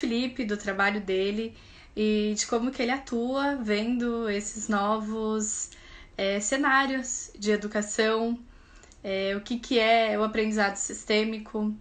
Felipe, do trabalho dele e de como que ele atua vendo esses novos cenários de educação, o que que é o aprendizado sistêmico,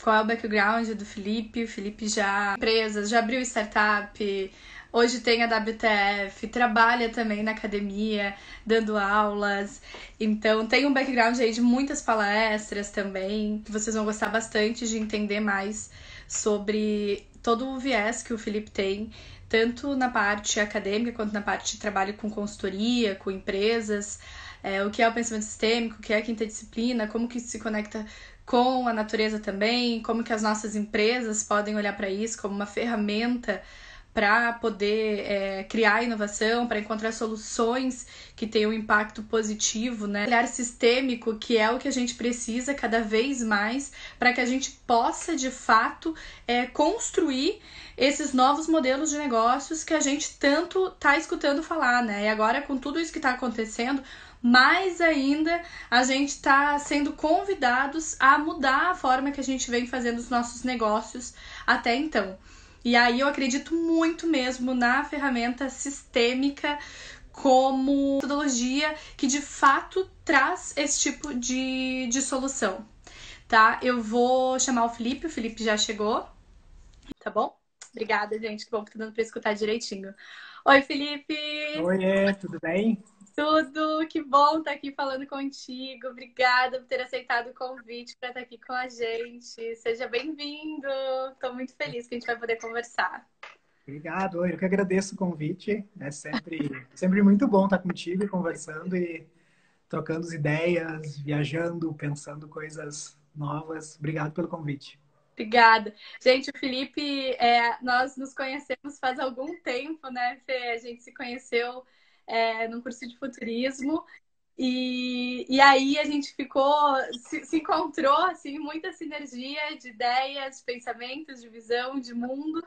qual é o background do Felipe. O Felipe já empresas, já abriu startup, hoje tem a WTF, trabalha também na academia, dando aulas. Então tem um background aí de muitas palestras também, que vocês vão gostar bastante de entender mais sobre todo o viés que o Felipe tem, tanto na parte acadêmica quanto na parte de trabalho com consultoria, com empresas, o que é o pensamento sistêmico, o que é a quinta disciplina, como que isso se conecta com a natureza também, como que as nossas empresas podem olhar para isso como uma ferramenta para poder criar inovação, para encontrar soluções que tenham um impacto positivo, né? Olhar sistêmico, que é o que a gente precisa cada vez mais para que a gente possa, de fato, construir esses novos modelos de negócios que a gente tanto está escutando falar, né? E agora, com tudo isso que está acontecendo, mais ainda a gente está sendo convidados a mudar a forma que a gente vem fazendo os nossos negócios até então. E aí eu acredito muito mesmo na ferramenta sistêmica como metodologia que de fato traz esse tipo de solução, tá? Eu vou chamar o Felipe já chegou, tá bom? Obrigada, gente, que bom que tá dando pra escutar direitinho. Oi, Felipe! Oiê, tudo bem? Tudo, que bom estar aqui falando contigo. Obrigada por ter aceitado o convite para estar aqui com a gente. Seja bem-vindo. Estou muito feliz que a gente vai poder conversar. Obrigado, eu que agradeço o convite. É sempre muito bom estar contigo, conversando e trocando as ideias, viajando, pensando coisas novas. Obrigado pelo convite. Obrigada. Gente, o Felipe, nós nos conhecemos faz algum tempo, né, Fê? A gente se conheceu num curso de futurismo. E aí a gente ficou, se encontrou, assim, muita sinergia de ideias, de pensamentos, de visão, de mundo.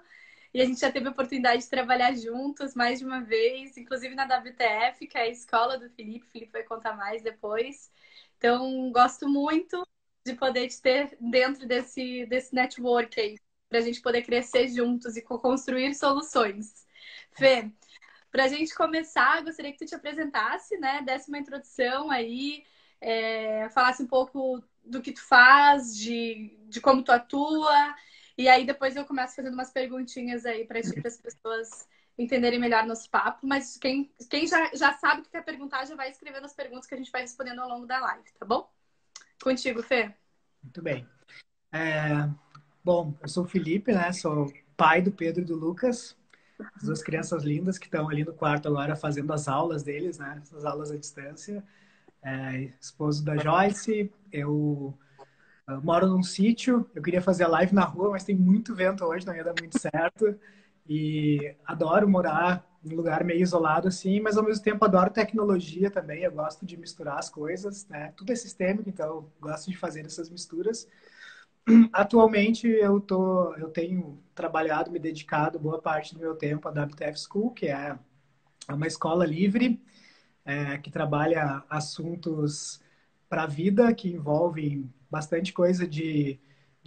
E a gente já teve a oportunidade de trabalhar juntos mais de uma vez, inclusive na WTF, que é a escola do Felipe. O Felipe vai contar mais depois. Então, gosto muito de poder te ter dentro desse network aí, para a gente poder crescer juntos e construir soluções. Fê, para a gente começar, gostaria que tu te apresentasse, né? Desse uma introdução aí, falasse um pouco do que tu faz, de como tu atua, e aí depois eu começo fazendo umas perguntinhas aí para ti, para as pessoas entenderem melhor nosso papo. Mas quem já sabe o que quer perguntar, já vai escrevendo as perguntas que a gente vai respondendo ao longo da live, tá bom? Contigo, Fê. Muito bem. É, Bom, eu sou o Felipe, né? Sou pai do Pedro e do Lucas, as duas crianças lindas que estão ali no quarto agora fazendo as aulas deles, né? As aulas à distância. Esposo da Joyce. Eu moro num sítio, eu queria fazer a live na rua, mas tem muito vento hoje, não ia dar muito certo. E adoro morar em um lugar meio isolado assim, mas ao mesmo tempo adoro tecnologia também. Eu gosto de misturar as coisas, né? Tudo é sistêmico, então eu gosto de fazer essas misturas. Atualmente eu tenho trabalhado, me dedicado boa parte do meu tempo à WTF School, que é uma escola livre que trabalha assuntos para a vida, que envolvem bastante coisa de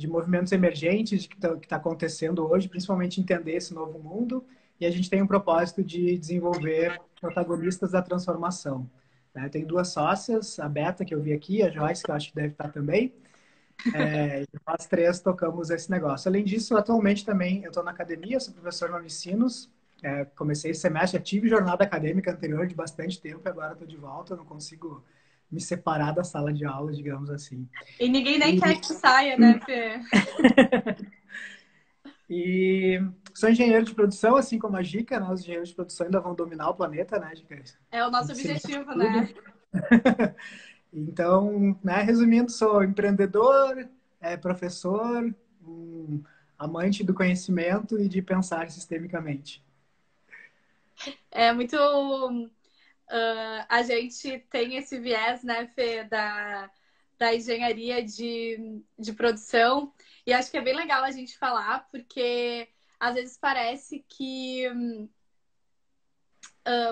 movimentos emergentes, de que está acontecendo hoje, principalmente entender esse novo mundo. E a gente tem um propósito de desenvolver protagonistas da transformação. Né? Tem duas sócias, a Beta, que eu vi aqui, a Joyce, que eu acho que deve estar também. Nós três tocamos esse negócio. Além disso, atualmente também eu estou na academia, sou professor na Unicinos. Comecei esse semestre, já tive jornada acadêmica anterior de bastante tempo, e agora estou de volta, não consigo me separar da sala de aula, digamos assim. E ninguém nem E, quer que tu saia, né, Fê? e sou engenheiro de produção, assim como a Gica, né? Os engenheiros de produção ainda vão dominar o planeta, né, Gica? É o nosso Ensino objetivo, tudo. né? Então, né, resumindo, sou empreendedor, professor, um amante do conhecimento e de pensar sistemicamente. É muito. A gente tem esse viés, né, Fê, da engenharia de produção. E acho que é bem legal a gente falar, porque às vezes parece que.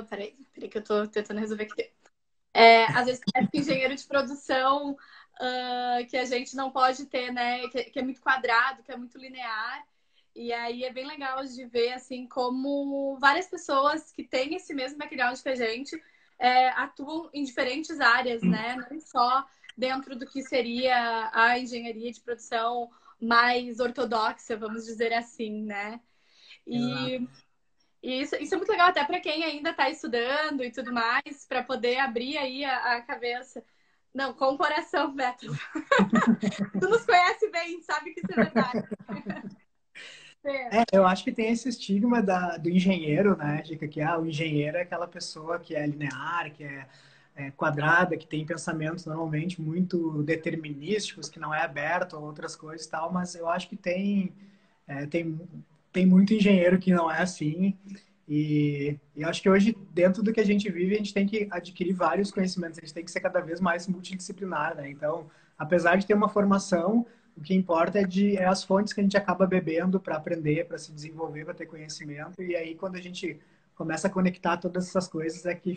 Peraí, que eu tô tentando resolver aqui. Às vezes parece que engenheiro de produção que a gente não pode ter, né? Que é muito quadrado, que é muito linear. E aí é bem legal de ver, assim, como várias pessoas que têm esse mesmo background que a gente atuam em diferentes áreas, né? Não só dentro do que seria a engenharia de produção mais ortodoxa, vamos dizer assim, né? Exato. E isso é muito legal até para quem ainda está estudando e tudo mais, para poder abrir aí a cabeça. Não, com o coração, Beto. Tu nos conhece bem, sabe que isso é verdade. Eu acho que tem esse estigma do engenheiro, né, Dica, que o engenheiro é aquela pessoa que é linear, que é quadrada, que tem pensamentos normalmente muito determinísticos, que não é aberto a outras coisas e tal, mas eu acho que é, tem, tem muito engenheiro que não é assim. E acho que hoje, dentro do que a gente vive, a gente tem que adquirir vários conhecimentos, a gente tem que ser cada vez mais multidisciplinar, né? Então, apesar de ter uma formação, o que importa é as fontes que a gente acaba bebendo para aprender, para se desenvolver, para ter conhecimento. E aí, quando a gente começa a conectar todas essas coisas, é que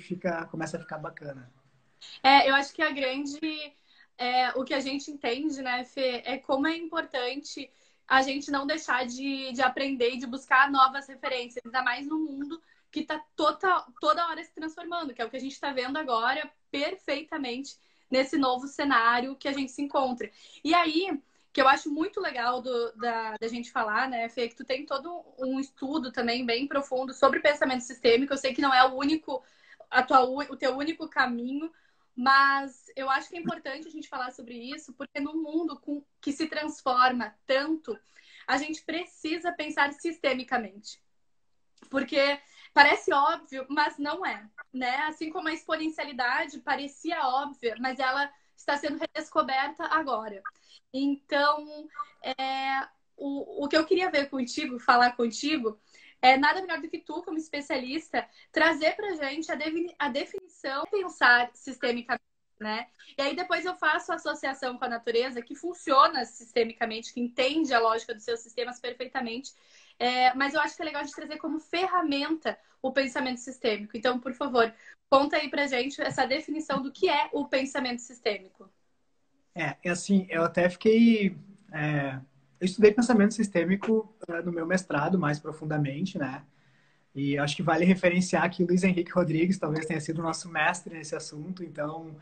começa a ficar bacana. Eu acho que o que a gente entende, né, Fê, é como é importante a gente não deixar de aprender e de buscar novas referências, ainda mais no mundo que está toda hora se transformando, que é o que a gente está vendo agora perfeitamente nesse novo cenário que a gente se encontra. E aí, que eu acho muito legal da gente falar, né, Fê, que tu tem todo um estudo também bem profundo sobre pensamento sistêmico. Eu sei que não é o teu único caminho, mas eu acho que é importante a gente falar sobre isso, porque no mundo que se transforma tanto, a gente precisa pensar sistemicamente. Porque parece óbvio, mas não é, né? Assim como a exponencialidade parecia óbvia, mas ela está sendo redescoberta agora. Então, o que eu queria ver contigo, falar contigo, é nada melhor do que tu, como especialista, trazer para gente a definição de pensar sistemicamente, né? E aí depois eu faço a associação com a natureza, que funciona sistemicamente, que entende a lógica dos seus sistemas perfeitamente. Mas eu acho que é legal de trazer como ferramenta o pensamento sistêmico. Então, por favor, conta aí pra gente essa definição do que é o pensamento sistêmico. É assim, eu até fiquei. Eu estudei pensamento sistêmico no meu mestrado mais profundamente, né? E acho que vale referenciar que o Luiz Henrique Rodrigues talvez tenha sido o nosso mestre nesse assunto. Então,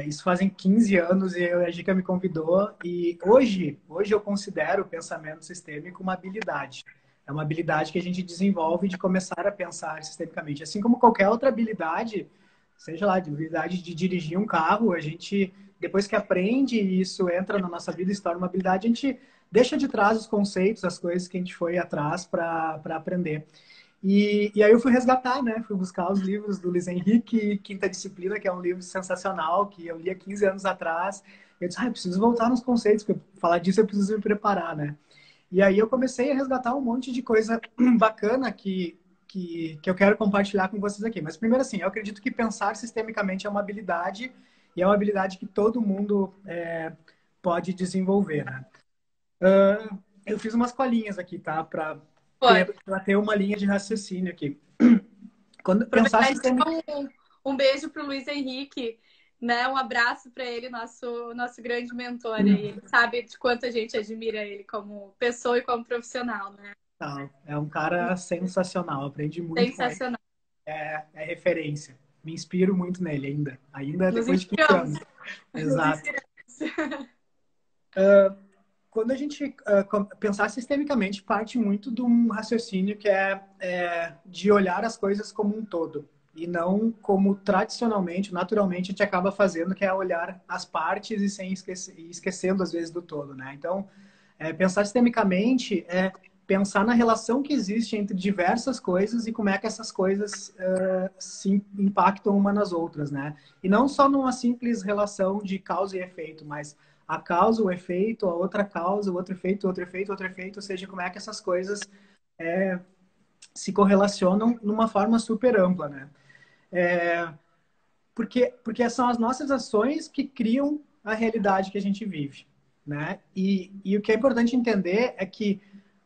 isso fazem 15 anos e a Gica me convidou. E hoje eu considero o pensamento sistêmico uma habilidade. É uma habilidade que a gente desenvolve de começar a pensar sistemicamente. Assim como qualquer outra habilidade, seja lá, de habilidade de dirigir um carro, a gente, depois que aprende e isso entra na nossa vida e se torna uma habilidade, a gente deixa de trás os conceitos, as coisas que a gente foi atrás para aprender. E aí eu fui resgatar, né? Fui buscar os livros do Luiz Henrique, Quinta Disciplina, que é um livro sensacional, que eu li há 15 anos atrás. Eu disse, eu preciso voltar nos conceitos, porque falar disso eu preciso me preparar, né? E aí eu comecei a resgatar um monte de coisa bacana que eu quero compartilhar com vocês aqui. Mas primeiro assim, eu acredito que pensar sistemicamente é uma habilidade, e é uma habilidade que todo mundo pode desenvolver, né? Eu fiz umas colinhas aqui, tá? Pode. Para ter uma linha de raciocínio aqui. Quando pensar Aproveitar e sistema, dar um beijo pro Luiz Henrique, né? Um abraço para ele, nosso grande mentor aí. Ele sabe de quanto a gente admira ele como pessoa e como profissional, né? é um cara sensacional. Aprendi muito com ele. Sensacional. É referência. Me inspiro muito nele ainda Nos depois de 15 inspiramos. anos. Nos Exato. inspiramos. Quando a gente pensar sistemicamente, parte muito de um raciocínio que é de olhar as coisas como um todo e não como tradicionalmente, naturalmente, a gente acaba fazendo, que é olhar as partes e esquecendo às vezes do todo, né? Então, pensar sistemicamente é pensar na relação que existe entre diversas coisas e como é que essas coisas se impactam uma nas outras, né? E não só numa simples relação de causa e efeito, mas a causa, o efeito, a outra causa, o outro efeito, outro efeito, outro efeito, ou seja, como é que essas coisas se correlacionam numa forma super ampla, né? Porque são as nossas ações que criam a realidade que a gente vive, né? E o que é importante entender é que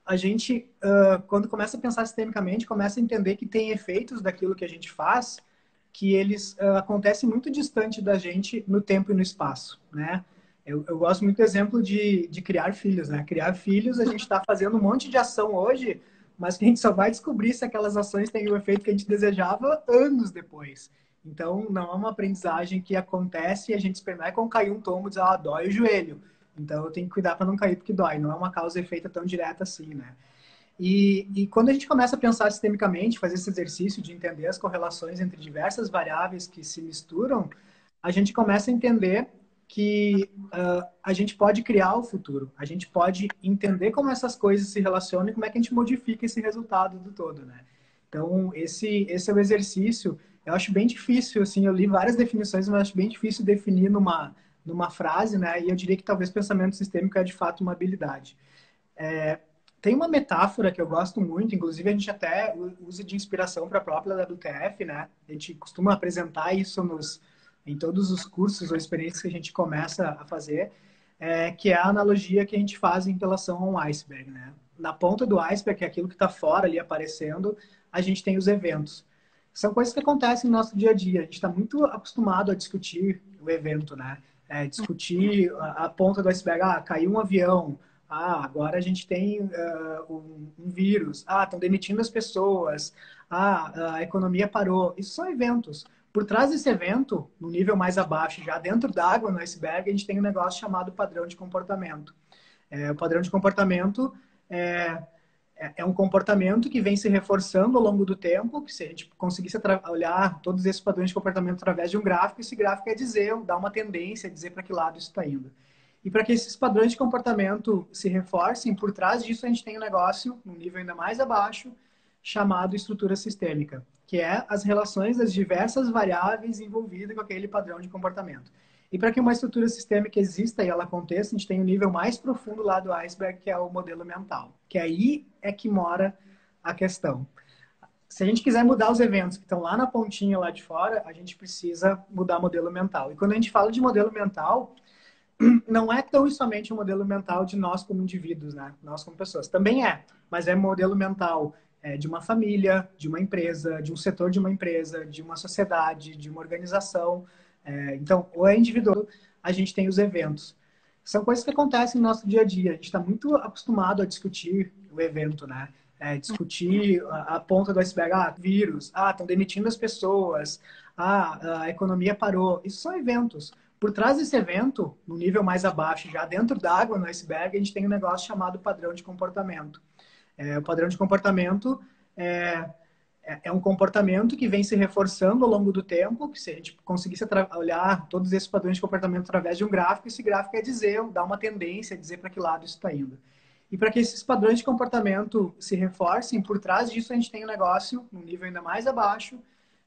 a gente, quando começa a pensar sistemicamente, começa a entender que tem efeitos daquilo que a gente faz que eles acontecem muito distante da gente no tempo e no espaço, né? Eu gosto muito do exemplo de criar filhos, né? Criar filhos, a gente está fazendo um monte de ação hoje, mas que a gente só vai descobrir se aquelas ações têm o efeito que a gente desejava anos depois. Então, não é uma aprendizagem que acontece e a gente espera, não é como cair um tombo e dizer, ah, dói o joelho. Então, eu tenho que cuidar para não cair porque dói. Não é uma causa e efeito tão direta assim, né? E quando a gente começa a pensar sistemicamente, fazer esse exercício de entender as correlações entre diversas variáveis que se misturam, a gente começa a entender que a gente pode criar o futuro, a gente pode entender como essas coisas se relacionam e como é que a gente modifica esse resultado do todo, né? Então, esse é o exercício. Eu acho bem difícil, assim, eu li várias definições, mas acho bem difícil definir numa frase, né? E eu diria que talvez pensamento sistêmico é de fato uma habilidade. Tem uma metáfora que eu gosto muito, inclusive a gente até usa de inspiração para a própria WTF, né? A gente costuma apresentar isso em todos os cursos ou experiências que a gente começa a fazer, que é a analogia que a gente faz em relação a um iceberg, né? Na ponta do iceberg, que é aquilo que está fora ali aparecendo, a gente tem os eventos. São coisas que acontecem no nosso dia a dia. A gente está muito acostumado a discutir o evento, né? Discutir a ponta do iceberg. Ah, caiu um avião. Ah, agora a gente tem um vírus. Ah, estão demitindo as pessoas. Ah, a economia parou. Isso são eventos. Por trás desse evento, no nível mais abaixo, já dentro d'água, no iceberg, a gente tem um negócio chamado padrão de comportamento. O padrão de comportamento é, é um comportamento que vem se reforçando ao longo do tempo, que se a gente conseguisse olhar todos esses padrões de comportamento através de um gráfico, esse gráfico é dizer, dar uma tendência, dizer para que lado isso está indo. E para que esses padrões de comportamento se reforcem, por trás disso a gente tem um negócio, num nível ainda mais abaixo, chamado estrutura sistêmica, que é as relações das diversas variáveis envolvidas com aquele padrão de comportamento. E para que uma estrutura sistêmica exista e ela aconteça, a gente tem um nível mais profundo lá do iceberg, que é o modelo mental. Que aí é que mora a questão. Se a gente quiser mudar os eventos que estão lá na pontinha, lá de fora, a gente precisa mudar o modelo mental. E quando a gente fala de modelo mental, não é tão somente um modelo mental de nós como indivíduos, né? Nós como pessoas. Também é, mas é um modelo mental de uma família, de uma empresa, de um setor de uma empresa, de uma sociedade, de uma organização. Então, ou é individual, a gente tem os eventos. São coisas que acontecem no nosso dia a dia. A gente está muito acostumado a discutir o evento, né? Discutir a ponta do iceberg, vírus, estão demitindo as pessoas, a economia parou. Isso são eventos. Por trás desse evento, no nível mais abaixo, já dentro d'água, no iceberg, a gente tem um negócio chamado padrão de comportamento. O padrão de comportamento é um comportamento que vem se reforçando ao longo do tempo, que se a gente conseguisse olhar todos esses padrões de comportamento através de um gráfico, esse gráfico é dizer, dar uma tendência, dizer para que lado isso está indo. E para que esses padrões de comportamento se reforcem, por trás disso a gente tem um negócio, num nível ainda mais abaixo,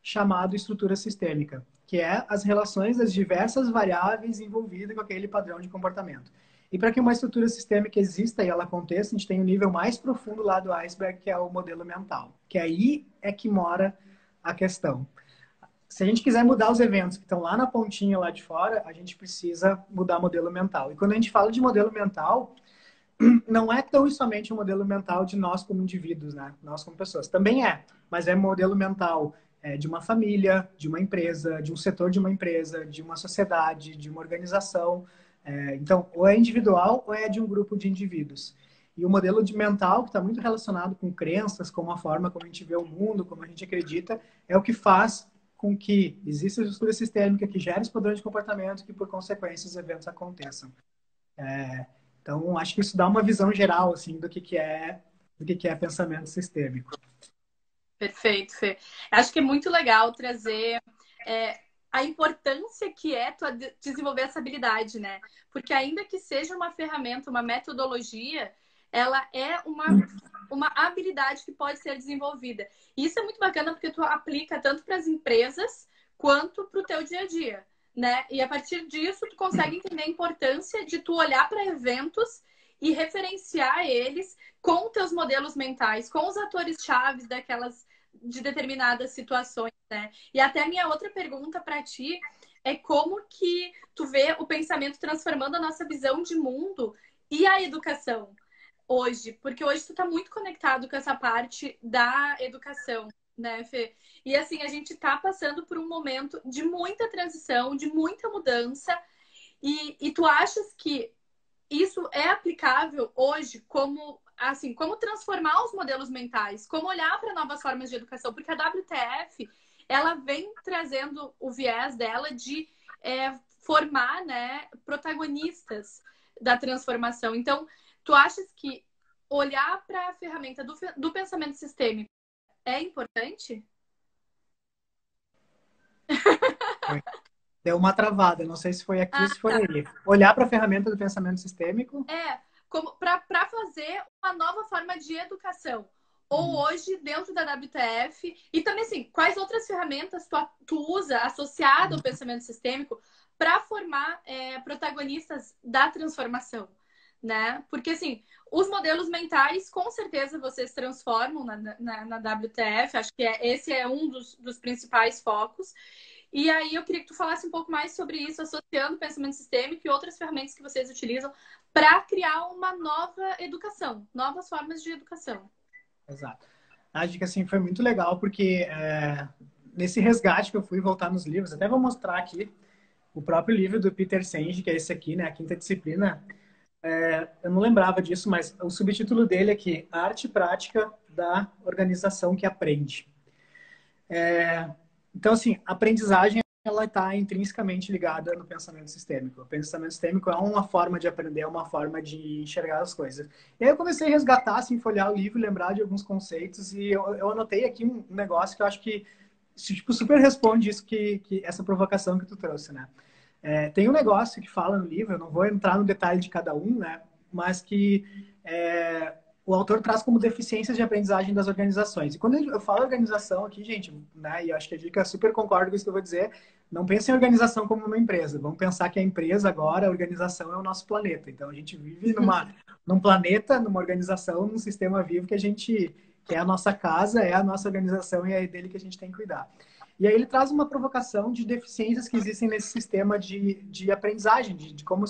chamado estrutura sistêmica, que é as relações das diversas variáveis envolvidas com aquele padrão de comportamento. E para que uma estrutura sistêmica exista e ela aconteça, a gente tem o um nível mais profundo lá do iceberg, que é o modelo mental. Que aí é que mora a questão. Se a gente quiser mudar os eventos que estão lá na pontinha, lá de fora, a gente precisa mudar o modelo mental. E quando a gente fala de modelo mental, não é tão somente um modelo mental de nós como indivíduos, né? Nós como pessoas. Também é, mas é um modelo mental de uma família, de uma empresa, de um setor de uma empresa, de uma sociedade, de uma organização. Então, ou é individual ou é de um grupo de indivíduos. E o modelo de mental, que está muito relacionado com crenças, com a forma como a gente vê o mundo, como a gente acredita, é o que faz com que exista a estrutura sistêmica que gere os padrões de comportamento que, por consequência, os eventos aconteçam. Então, acho que isso dá uma visão geral assim do que é pensamento sistêmico. Perfeito, Fê. Acho que é muito legal trazer a importância que é tu desenvolver essa habilidade, né? Porque ainda que seja uma ferramenta, uma metodologia, ela é uma habilidade que pode ser desenvolvida. E isso é muito bacana porque tu aplica tanto para as empresas quanto para o teu dia a dia, né? E a partir disso tu consegue entender a importância de tu olhar para eventos e referenciar eles com teus modelos mentais, com os atores chaves de determinadas situações, né? E até a minha outra pergunta para ti é como que tu vê o pensamento transformando a nossa visão de mundo e a educação hoje? Porque hoje tu tá muito conectado com essa parte da educação, né, Fê? E assim, a gente tá passando por um momento de muita transição, de muita mudança, E tu achas que isso é aplicável hoje como assim, como transformar os modelos mentais, como olhar para novas formas de educação, porque a WTF ela vem trazendo o viés dela de formar, né, protagonistas da transformação. Então, tu achas que olhar para a ferramenta do pensamento sistêmico é importante? Deu uma travada, não sei se foi aqui ou Ah, se foi tá. aí. Olhar para a ferramenta do pensamento sistêmico. Como para fazer uma nova forma de educação. Ou Uhum. hoje, dentro da WTF, e também assim, quais outras ferramentas tu usa associado ao pensamento sistêmico para formar protagonistas da transformação, né? Porque assim, os modelos mentais, com certeza, vocês transformam na WTF, acho que esse é um dos principais focos. E aí eu queria que tu falasse um pouco mais sobre isso, associando o pensamento sistêmico e outras ferramentas que vocês utilizam para criar uma nova educação, novas formas de educação. Exato. Acho que assim foi muito legal porque nesse resgate que eu fui voltar nos livros, até vou mostrar aqui o próprio livro do Peter Senge, que é esse aqui, né, a quinta disciplina. Eu não lembrava disso, mas o subtítulo dele é aqui, Arte e Prática da Organização que Aprende. Então, assim, a aprendizagem ela está intrinsecamente ligada no pensamento sistêmico. O pensamento sistêmico é uma forma de aprender, é uma forma de enxergar as coisas. E aí eu comecei a resgatar, assim, folhear o livro, lembrar de alguns conceitos e eu anotei aqui um negócio que eu acho que tipo, super responde isso que essa provocação que tu trouxe, né? Tem um negócio que fala no livro, eu não vou entrar no detalhe de cada um, né? Mas que o autor traz como deficiências de aprendizagem das organizações. E quando eu falo organização aqui, gente, né? E eu acho que a dica super concorda com isso que eu vou dizer. Não pense em organização como uma empresa. Vamos pensar que a empresa agora, a organização é o nosso planeta. Então a gente vive num planeta, numa organização, num sistema vivo que é a nossa casa, é a nossa organização e é dele que a gente tem que cuidar. E aí ele traz uma provocação de deficiências que existem nesse sistema de aprendizagem, de como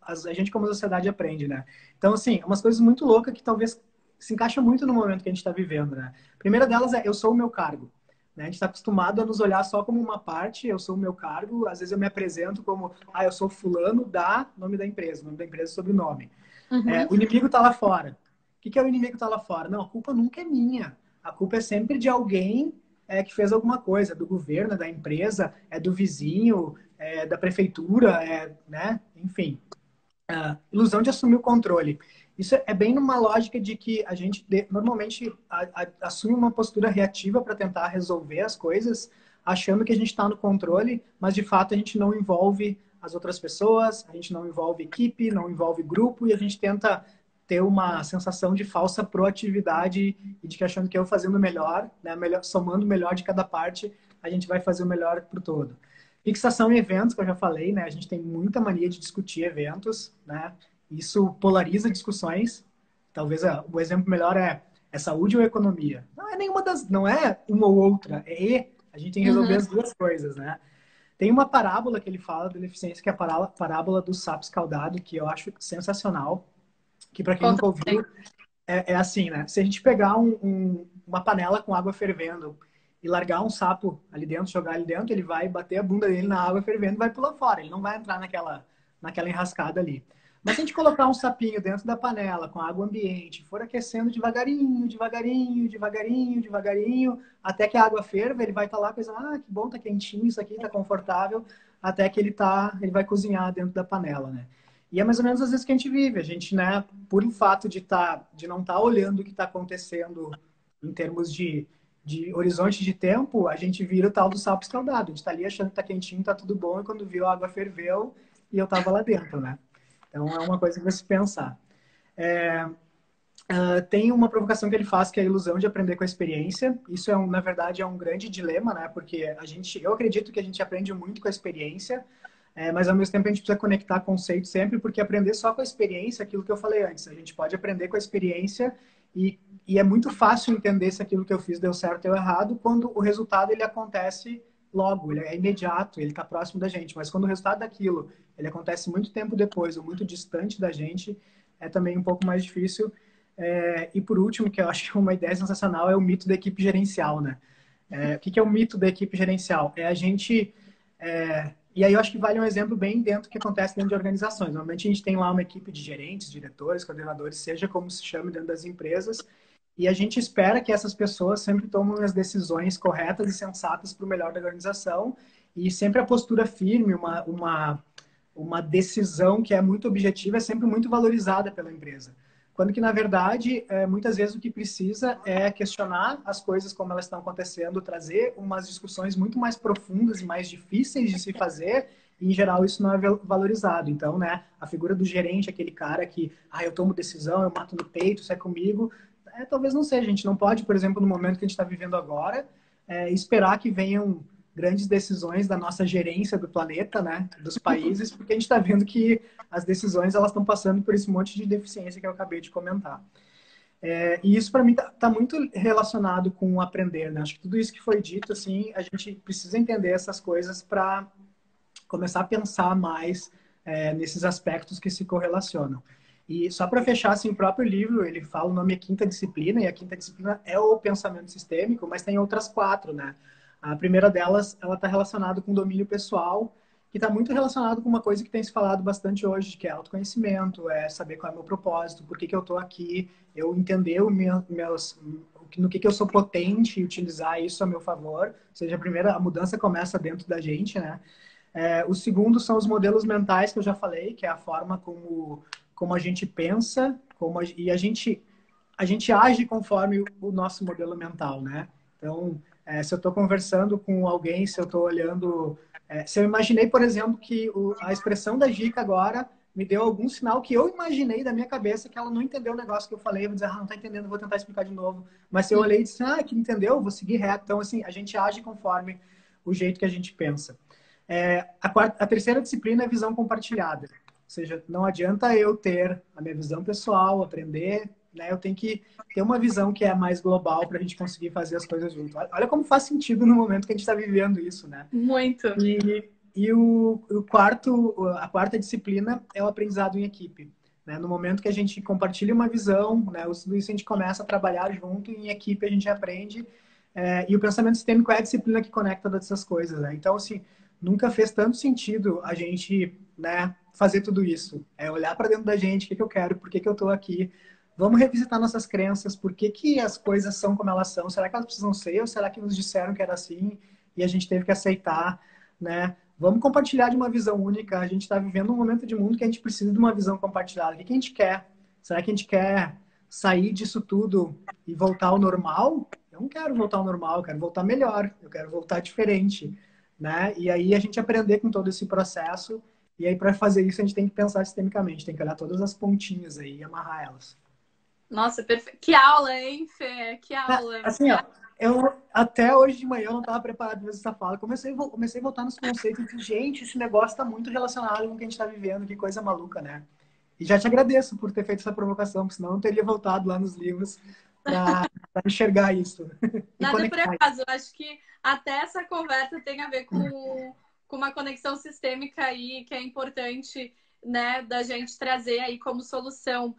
a gente como sociedade aprende, né? Então, assim, umas coisas muito loucas que talvez se encaixam muito no momento que a gente está vivendo, né? A primeira delas é eu sou o meu cargo. Né? A gente está acostumado a nos olhar só como uma parte, eu sou o meu cargo, às vezes eu me apresento como, eu sou fulano da nome da empresa, nome da empresa é sobrenome. Uhum. O inimigo está lá fora. O que é o inimigo que está lá fora? Não, a culpa nunca é minha. A culpa é sempre de alguém que fez alguma coisa, do governo, da empresa, do vizinho, da prefeitura, né? Enfim. Ilusão de assumir o controle. Isso é bem numa lógica de que a gente normalmente assume uma postura reativa para tentar resolver as coisas, achando que a gente está no controle, mas de fato a gente não envolve as outras pessoas, a gente não envolve equipe, não envolve grupo e a gente tenta ter uma sensação de falsa proatividade e de que achando que eu fazendo melhor, né, somando o melhor de cada parte, a gente vai fazer o melhor para o todo. Fixação em eventos, que eu já falei, né? A gente tem muita mania de discutir eventos, né? Isso polariza discussões. Talvez o exemplo melhor é saúde ou economia. Não é nenhuma das, não é uma ou outra, é e. A gente tem que resolver Uhum. as duas coisas, né? Tem uma parábola que ele fala da deficiência, que é a parábola do sapo escaldado, que eu acho sensacional, que para quem Conta nunca bem. ouviu, é assim, né? Se a gente pegar uma panela com água fervendo e largar um sapo ali dentro, jogar ali dentro, ele vai bater a bunda dele na água fervendo e vai pular fora. Ele não vai entrar naquela enrascada ali. Mas se a gente colocar um sapinho dentro da panela com água ambiente, for aquecendo devagarinho, devagarinho, devagarinho, devagarinho, até que a água ferva, ele vai estar lá pensando, que bom, tá quentinho, isso aqui tá confortável, até que ele vai cozinhar dentro da panela, né? E é mais ou menos às vezes que a gente vive. A gente, né, por o fato de não estar olhando o que está acontecendo em termos de horizonte de tempo, a gente vira o tal do sapo escaldado. A gente está ali achando que está quentinho, está tudo bom, e quando viu a água ferveu e eu estava lá dentro, né? Então é uma coisa para se pensar. Tem uma provocação que ele faz que é a ilusão de aprender com a experiência. Isso na verdade é um grande dilema, né? Porque eu acredito que a gente aprende muito com a experiência, mas ao mesmo tempo a gente precisa conectar conceitos sempre, porque aprender só com a experiência, aquilo que eu falei antes, a gente pode aprender com a experiência e é muito fácil entender se aquilo que eu fiz deu certo ou errado quando o resultado ele acontece logo, ele é imediato, ele está próximo da gente. Mas quando o resultado daquilo ele acontece muito tempo depois ou muito distante da gente, é também um pouco mais difícil. E por último, que eu acho que é uma ideia sensacional, é o mito da equipe gerencial, né? O que é o mito da equipe gerencial? É a gente E aí eu acho que vale um exemplo bem dentro do que acontece dentro de organizações. Normalmente a gente tem lá uma equipe de gerentes, diretores, coordenadores, seja como se chame dentro das empresas, e a gente espera que essas pessoas sempre tomem as decisões corretas e sensatas para o melhor da organização, e sempre a postura firme, uma decisão que é muito objetiva, é sempre muito valorizada pela empresa. Quando que, na verdade, muitas vezes o que precisa é questionar as coisas como elas estão acontecendo, trazer umas discussões muito mais profundas e mais difíceis de se fazer, e, em geral, isso não é valorizado. Então, né, a figura do gerente, aquele cara que, eu tomo decisão, eu mato no peito, isso é comigo, talvez não seja. A gente não pode, por exemplo, no momento que a gente está vivendo agora, esperar que venham grandes decisões da nossa gerência do planeta, né, dos países, porque a gente está vendo que as decisões elas estão passando por esse monte de deficiência que eu acabei de comentar. E isso para mim tá muito relacionado com o aprender, né? Acho que tudo isso que foi dito, assim, a gente precisa entender essas coisas para começar a pensar mais nesses aspectos que se correlacionam. E só para fechar, assim, o próprio livro, ele fala o nome é Quinta Disciplina, e a quinta disciplina é o pensamento sistêmico, mas tem outras quatro, né? A primeira delas, ela está relacionada com o domínio pessoal, que está muito relacionado com uma coisa que tem se falado bastante hoje, que é autoconhecimento, é saber qual é o meu propósito, por que, que eu estou aqui, eu entender no que eu sou potente e utilizar isso a meu favor. Ou seja, a mudança começa dentro da gente, né? O segundo são os modelos mentais que eu já falei, que é a forma como a gente pensa e a gente age conforme o nosso modelo mental, né? Então, se eu estou conversando com alguém, se eu estou olhando... se eu imaginei, por exemplo, que a expressão da Gica agora me deu algum sinal que eu imaginei da minha cabeça que ela não entendeu o negócio que eu falei, eu vou dizer, não está entendendo, vou tentar explicar de novo. Mas se eu olhei e disse, que entendeu, vou seguir reto. Então, assim, a gente age conforme o jeito que a gente pensa. A terceira disciplina é visão compartilhada. Ou seja, não adianta eu ter a minha visão pessoal, aprender, né? Eu tenho que ter uma visão que é mais global para a gente conseguir fazer as coisas junto. Olha como faz sentido no momento que a gente está vivendo isso, né? Muito. E a quarta disciplina é o aprendizado em equipe. Né? No momento que a gente compartilha uma visão, né? Tudo isso a gente começa a trabalhar junto e em equipe a gente aprende. E o pensamento sistêmico é a disciplina que conecta todas essas coisas. Né? Então, assim, nunca fez tanto sentido a gente, né, fazer tudo isso. É olhar para dentro da gente, o que, que eu quero, por que, que eu estou aqui. Vamos revisitar nossas crenças, por que, que as coisas são como elas são. Será que elas precisam ser ou será que nos disseram que era assim e a gente teve que aceitar, né? Vamos compartilhar de uma visão única. A gente está vivendo um momento de mundo que a gente precisa de uma visão compartilhada. O que a gente quer? Será que a gente quer sair disso tudo e voltar ao normal? Eu não quero voltar ao normal, eu quero voltar melhor, eu quero voltar diferente, né? E aí a gente aprender com todo esse processo. E aí para fazer isso a gente tem que pensar sistemicamente, tem que olhar todas as pontinhas aí e amarrar elas. Nossa, perfeito. Que aula, hein, Fê? Que aula. Assim, ó, eu até hoje de manhã eu não estava preparado para essa fala. Comecei a voltar nos conceitos e disse, gente, esse negócio está muito relacionado com o que a gente está vivendo, que coisa maluca, né? E já te agradeço por ter feito essa provocação, porque senão eu não teria voltado lá nos livros para enxergar isso e Nada por conectar. acaso. Eu acho que até essa conversa tem a ver com uma conexão sistêmica aí, que é importante, né, da gente trazer aí como solução.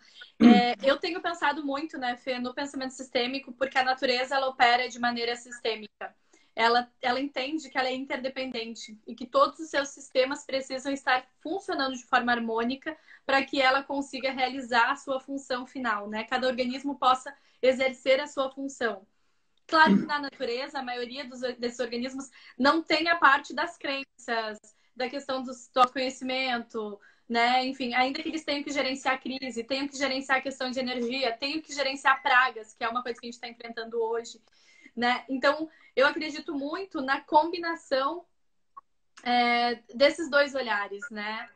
Eu tenho pensado muito, né, Fê, no pensamento sistêmico, porque a natureza ela opera de maneira sistêmica. Ela entende que ela é interdependente e que todos os seus sistemas precisam estar funcionando de forma harmônica para que ela consiga realizar a sua função final, né? Cada organismo possa exercer a sua função. Claro que na natureza, a maioria desses organismos não tem a parte das crenças, da questão do autoconhecimento, né? Enfim, ainda que eles tenham que gerenciar a crise, tenham que gerenciar a questão de energia, tenham que gerenciar pragas, que é uma coisa que a gente está enfrentando hoje, né? Então, eu acredito muito na combinação desses dois olhares, né?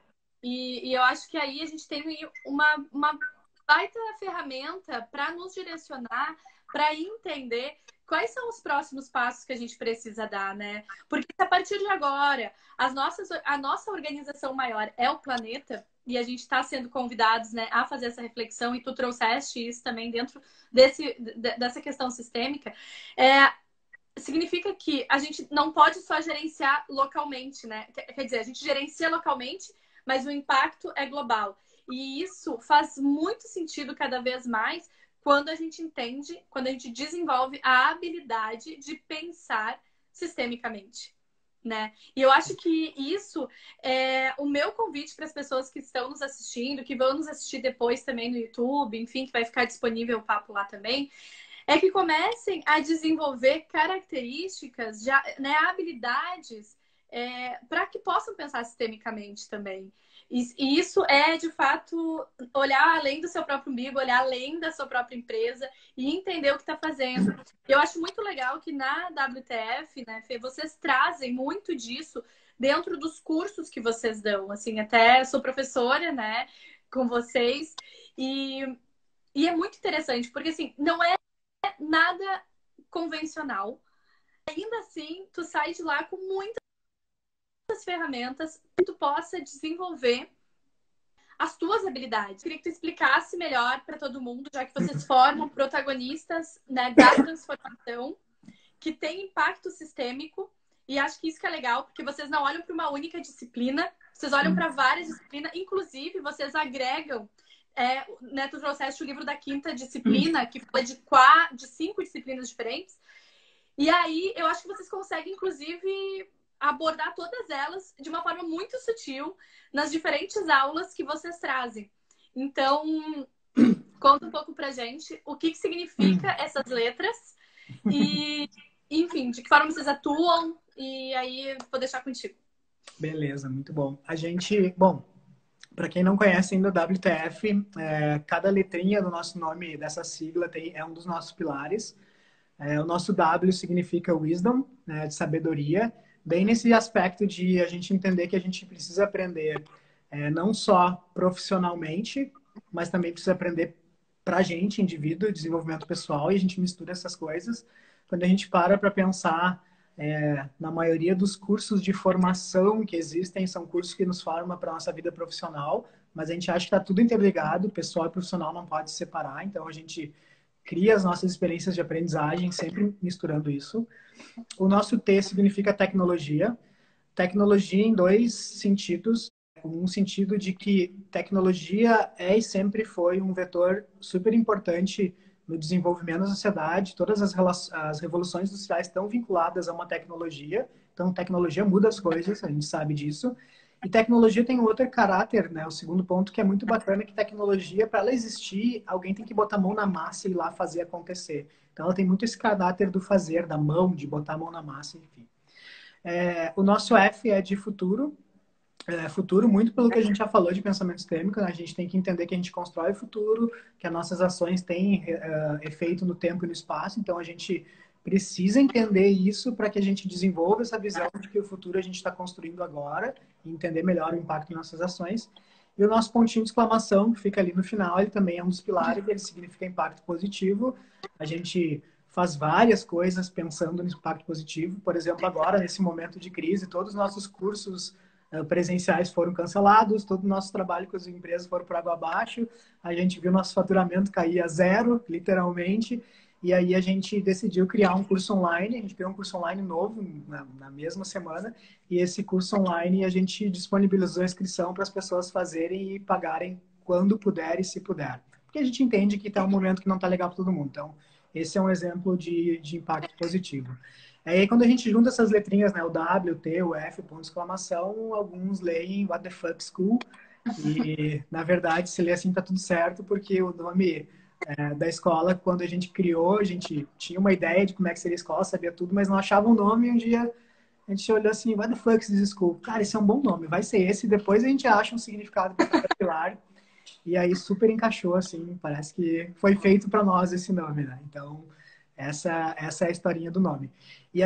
E eu acho que aí a gente tem uma baita ferramenta para nos direcionar, para entender quais são os próximos passos que a gente precisa dar, né? Porque se a partir de agora a nossa organização maior é o planeta, e a gente está sendo convidados, né, a fazer essa reflexão, e tu trouxeste isso também dentro dessa questão sistêmica, significa que a gente não pode só gerenciar localmente, né? Quer dizer, a gente gerencia localmente, mas o impacto é global. E isso faz muito sentido cada vez mais quando a gente entende, quando a gente desenvolve a habilidade de pensar sistemicamente, né? E eu acho que isso é o meu convite para as pessoas que estão nos assistindo, que vão nos assistir depois também no YouTube, enfim, que vai ficar disponível o papo lá também, é que comecem a desenvolver características, já, né, habilidades para que possam pensar sistemicamente também. E isso é, de fato, olhar além do seu próprio umbigo, olhar além da sua própria empresa e entender o que está fazendo. Eu acho muito legal que na WTF, né, Fê, vocês trazem muito disso dentro dos cursos que vocês dão. Assim, até sou professora, né, com vocês. E é muito interessante, porque assim, não é nada convencional. Ainda assim, tu sai de lá com muitas ferramentas que tu possa desenvolver as tuas habilidades. Queria que tu explicasse melhor para todo mundo, já que vocês formam protagonistas, né, da transformação, que tem impacto sistêmico. E acho que isso que é legal, porque vocês não olham para uma única disciplina, vocês olham para várias disciplinas, inclusive vocês agregam. Né, tu trouxeste o livro da quinta disciplina, que fala de 5 disciplinas diferentes. E aí eu acho que vocês conseguem, inclusive, abordar todas elas de uma forma muito sutil nas diferentes aulas que vocês trazem. Então, conta um pouco pra gente o que significa essas letras e, enfim, de que forma vocês atuam, e aí vou deixar contigo. Beleza, muito bom. Bom, para quem não conhece ainda o WTF, cada letrinha do nosso nome, dessa sigla, é um dos nossos pilares. O nosso W significa wisdom, né, de sabedoria, bem nesse aspecto de a gente entender que a gente precisa aprender não só profissionalmente, mas também precisa aprender para a gente, indivíduo, desenvolvimento pessoal, e a gente mistura essas coisas. Quando a gente para pensar na maioria dos cursos de formação que existem, são cursos que nos formam para a nossa vida profissional, mas a gente acha que está tudo interligado, pessoal e profissional não pode se separar, então a gente cria as nossas experiências de aprendizagem, sempre misturando isso. O nosso T significa tecnologia. Tecnologia em dois sentidos. Um sentido de que tecnologia é e sempre foi um vetor super importante no desenvolvimento da sociedade. Todas as revoluções industriais estão vinculadas a uma tecnologia. Então, tecnologia muda as coisas, a gente sabe disso. E tecnologia tem um outro caráter, né? O segundo ponto que é muito bacana é que tecnologia, para ela existir, alguém tem que botar a mão na massa e ir lá fazer acontecer. Então, ela tem muito esse caráter do fazer, da mão, de botar a mão na massa, enfim. O nosso F é de futuro. Futuro, muito pelo que a gente já falou de pensamento sistêmico, né? A gente tem que entender que a gente constrói o futuro, que as nossas ações têm efeito no tempo e no espaço, então a gente precisa entender isso para que a gente desenvolva essa visão de que o futuro a gente está construindo agora e entender melhor o impacto em nossas ações. E o nosso pontinho de exclamação, que fica ali no final, ele também é um dos pilares, ele significa impacto positivo. A gente faz várias coisas pensando no impacto positivo. Por exemplo, agora, nesse momento de crise, todos os nossos cursos presenciais foram cancelados, todo o nosso trabalho com as empresas foram por água abaixo, a gente viu nosso faturamento cair a zero, literalmente, e aí a gente decidiu criar um curso online, a gente criou um curso online novo na mesma semana, e esse curso online a gente disponibilizou a inscrição para as pessoas fazerem e pagarem quando puder e se puder. Porque a gente entende que está um momento que não está legal para todo mundo. Então, esse é um exemplo de impacto positivo. Aí, quando a gente junta essas letrinhas, né, o W, o T, o F, ponto de exclamação, alguns leem What the fuck school. E, na verdade, se lê assim, tá tudo certo, porque o nome da escola, quando a gente criou, a gente tinha uma ideia de como é que seria a escola, sabia tudo, mas não achava um nome. E um dia a gente olhou assim, What the fuck is this school? Cara, esse é um bom nome, vai ser esse. Depois a gente acha um significado para cada pilar. E aí super encaixou, assim, parece que foi feito para nós esse nome, né? Então, essa é a historinha do nome. E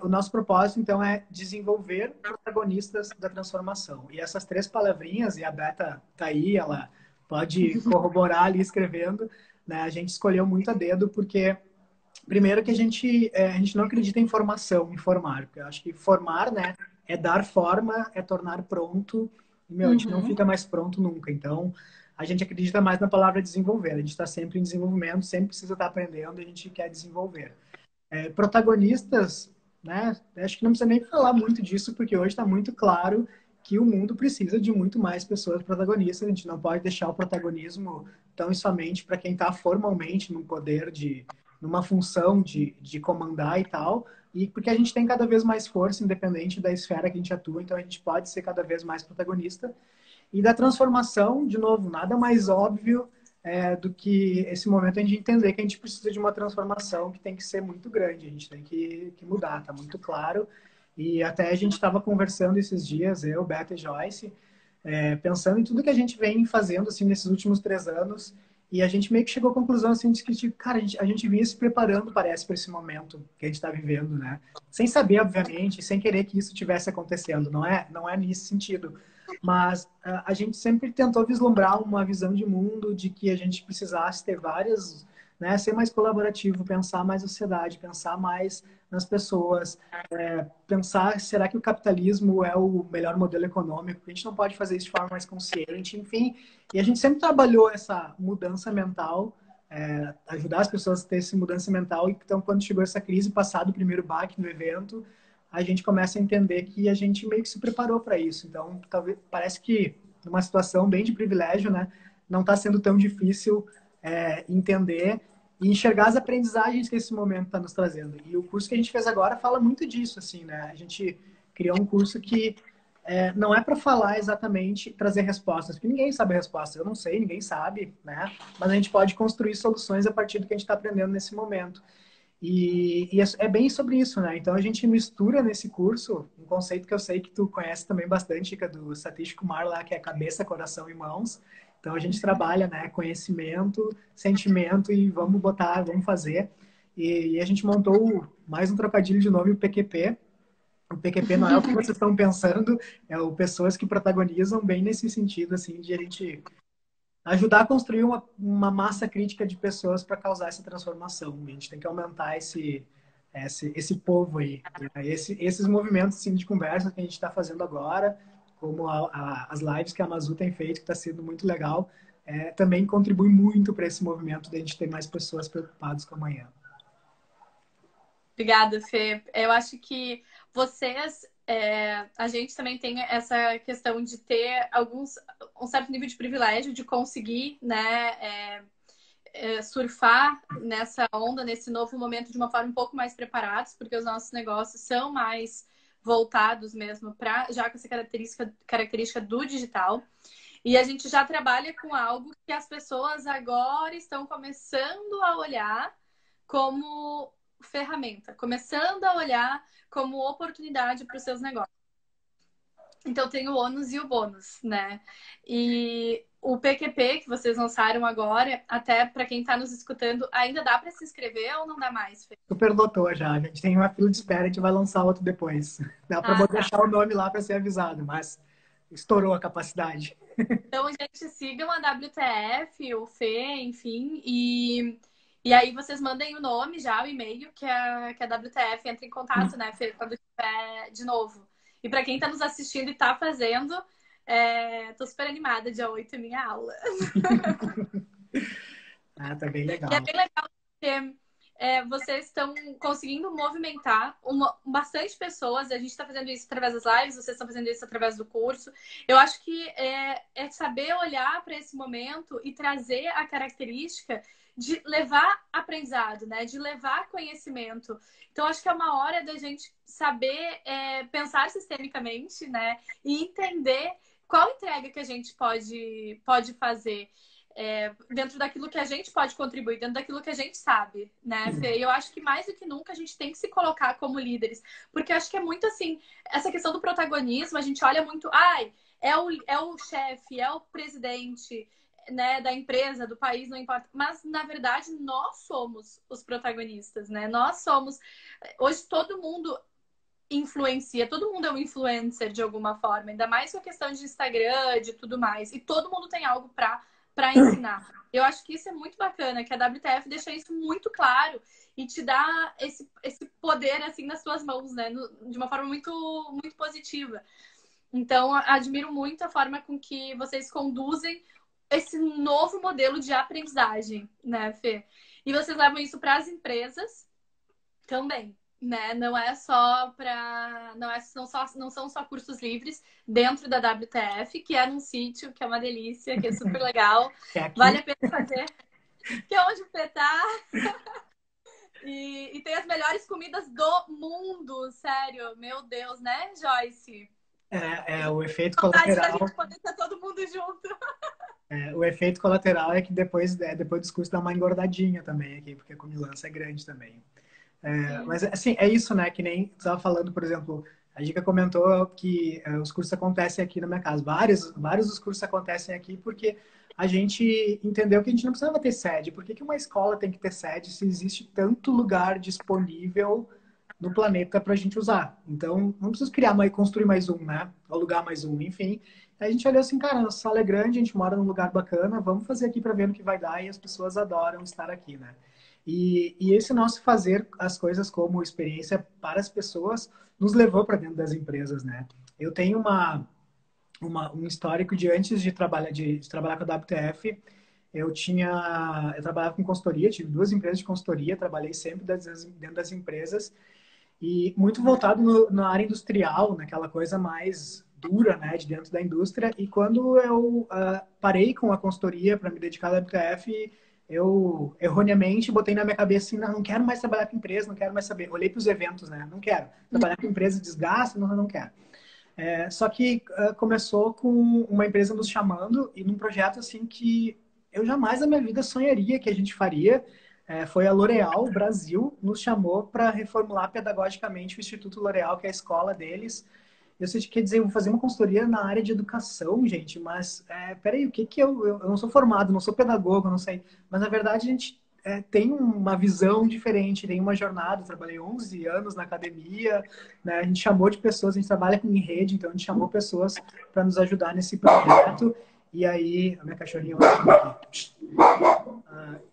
o nosso propósito, então, é desenvolver protagonistas da transformação. E essas três palavrinhas, e a Beta tá aí, ela pode corroborar ali escrevendo, né? A gente escolheu muito a dedo porque, primeiro que a gente não acredita em formação, em formar. Porque eu acho que formar, né, é dar forma, é tornar pronto. E, a gente não fica mais pronto nunca. Então, a gente acredita mais na palavra desenvolver. A gente está sempre em desenvolvimento, sempre precisa estar aprendendo, a gente quer desenvolver. Protagonistas, né? Acho que não precisa nem falar muito disso, porque hoje está muito claro que o mundo precisa de muito mais pessoas protagonistas. A gente não pode deixar o protagonismo tão e somente para quem está formalmente num poder numa função de comandar e tal, e porque a gente tem cada vez mais força, independente da esfera que a gente atua, então a gente pode ser cada vez mais protagonista. E da transformação, de novo, nada mais óbvio do que esse momento a gente entender que a gente precisa de uma transformação que tem que ser muito grande, a gente tem que mudar, tá muito claro. E até a gente estava conversando esses dias, eu, Beto e Joyce, pensando em tudo que a gente vem fazendo assim nesses últimos 3 anos, e a gente meio que chegou à conclusão assim de que, tipo, cara, a gente vinha se preparando, parece, para esse momento que a gente está vivendo, né? Sem saber, obviamente, sem querer que isso tivesse acontecendo, não é nesse sentido. Mas a gente sempre tentou vislumbrar uma visão de mundo de que a gente precisasse ter várias, né, ser mais colaborativo, pensar mais na sociedade, pensar mais nas pessoas, pensar, será que o capitalismo é o melhor modelo econômico? A gente não pode fazer isso de forma mais consciente, enfim. E a gente sempre trabalhou essa mudança mental, ajudar as pessoas a ter essa mudança mental. Então, quando chegou essa crise, passado o primeiro baque no evento, a gente começa a entender que a gente meio que se preparou para isso. Então, talvez parece que numa situação bem de privilégio, né, não está sendo tão difícil entender e enxergar as aprendizagens que esse momento está nos trazendo. E o curso que a gente fez agora fala muito disso, assim, né? A gente criou um curso que não é para falar exatamente, trazer respostas, porque ninguém sabe a resposta. Eu não sei, ninguém sabe, né? Mas a gente pode construir soluções a partir do que a gente está aprendendo nesse momento. E é bem sobre isso, né? Então a gente mistura nesse curso um conceito que eu sei que tu conhece também bastante, que é do Satish Kumar lá, que é cabeça, coração e mãos. Então a gente trabalha, né, conhecimento, sentimento e vamos botar, vamos fazer. E a gente montou mais um trocadilho de nome, o PQP. O PQP não é o que vocês estão pensando, é o pessoas que protagonizam bem nesse sentido, assim, de a gente ajudar a construir uma massa crítica de pessoas para causar essa transformação. A gente tem que aumentar esse povo aí. Esses movimentos assim, de conversa que a gente está fazendo agora, como as lives que a Mazu tem feito, que está sendo muito legal, também contribui muito para esse movimento de a gente ter mais pessoas preocupadas com amanhã. Obrigada, Fê. Eu acho que vocês, a gente também tem essa questão de ter um certo nível de privilégio de conseguir, né, surfar nessa onda, nesse novo momento de uma forma um pouco mais preparados, porque os nossos negócios são mais voltados mesmo para já com essa característica do digital. E a gente já trabalha com algo que as pessoas agora estão começando a olhar como ferramenta, começando a olhar como oportunidade para os seus negócios. Então tem o ônus e o bônus, né? E o PQP que vocês lançaram agora, até para quem está nos escutando, ainda dá para se inscrever ou não dá mais, Fê? Superlotou já. A gente tem uma fila de espera, a gente vai lançar outro depois. Dá para Ah, tá. deixar o nome lá para ser avisado, mas estourou a capacidade. Então, gente, sigam a WTF, o Fê, enfim, e aí vocês mandem o nome já, o e-mail, que a WTF entra em contato, né, Fê, quando tiver de novo. E para quem está nos assistindo e está fazendo, tô super animada, dia 8 é minha aula. Ah, tá bem E é legal. bem legal porque vocês estão conseguindo movimentar bastante pessoas. A gente está fazendo isso através das lives, vocês estão fazendo isso através do curso. Eu acho que é saber olhar para esse momento e trazer a característica de levar aprendizado, né? De levar conhecimento. Então, acho que é uma hora da gente saber pensar sistemicamente, né? E entender qual entrega que a gente pode fazer dentro daquilo que a gente pode contribuir, dentro daquilo que a gente sabe, né, Fê? E eu acho que mais do que nunca a gente tem que se colocar como líderes, porque eu acho que é muito assim, essa questão do protagonismo, a gente olha muito, é o chefe, é o presidente, né, da empresa, do país, não importa, mas na verdade nós somos os protagonistas, né? Nós somos, hoje todo mundo influencia, todo mundo é um influencer de alguma forma, ainda mais com a questão de Instagram, de tudo mais, e todo mundo tem algo para ensinar. Eu acho que isso é muito bacana, que a WTF deixa isso muito claro e te dá esse poder assim nas suas mãos, né? De uma forma muito, muito positiva. Então, admiro muito a forma com que vocês conduzem esse novo modelo de aprendizagem, né, Fê? E vocês levam isso para as empresas também, né? Não é só para, não são só cursos livres dentro da WTF, que é num sítio, que é uma delícia, que é super legal, É aqui. vale a pena fazer, que é onde o Pê tá. e tem as melhores comidas do mundo, sério. Meu Deus, né, Joyce? O efeito Saudade da colateral. gente poder estar todo mundo junto. O efeito colateral é que depois do discurso dá uma engordadinha também aqui, porque a comilança é grande também. Sim. Mas, assim, é isso, né? Que nem tu estava falando, por exemplo, a Gica comentou que os cursos acontecem aqui na minha casa. Vários dos cursos acontecem aqui porque a gente entendeu que a gente não precisava ter sede. Por que uma escola tem que ter sede se existe tanto lugar disponível no planeta para a gente usar? Então, não preciso construir mais um, né? Alugar mais um, enfim. Aí a gente olhou assim, cara, nossa sala é grande, a gente mora num lugar bacana, vamos fazer aqui para ver no que vai dar e as pessoas adoram estar aqui, né? E esse nosso fazer as coisas como experiência para as pessoas nos levou para dentro das empresas, né? Eu tenho um histórico de antes de trabalhar com a WTF, eu trabalhava com consultoria, tive duas empresas de consultoria, trabalhei sempre dentro das empresas e muito voltado na área industrial, naquela coisa mais dura, né, de dentro da indústria. E quando eu parei com a consultoria para me dedicar à WTF, eu erroneamente botei na minha cabeça assim, não quero mais trabalhar com empresa, não quero mais saber. Olhei para os eventos, né, não quero. Trabalhar com empresa desgasta, não quero. Só que começou com uma empresa nos chamando e num projeto assim que eu jamais na minha vida sonharia que a gente faria. Foi a L'Oréal Brasil nos chamou para reformular pedagogicamente o Instituto L'Oréal, que é a escola deles. Eu sei que quer dizer, eu vou fazer uma consultoria na área de educação, gente, mas peraí, o que que eu não sou formado, não sou pedagogo, não sei. Mas na verdade a gente tem uma visão diferente, tem uma jornada. Eu trabalhei 11 anos na academia, né? A gente chamou de pessoas, a gente trabalha em rede, então a gente chamou pessoas para nos ajudar nesse projeto. E aí, a minha cachorrinha aqui.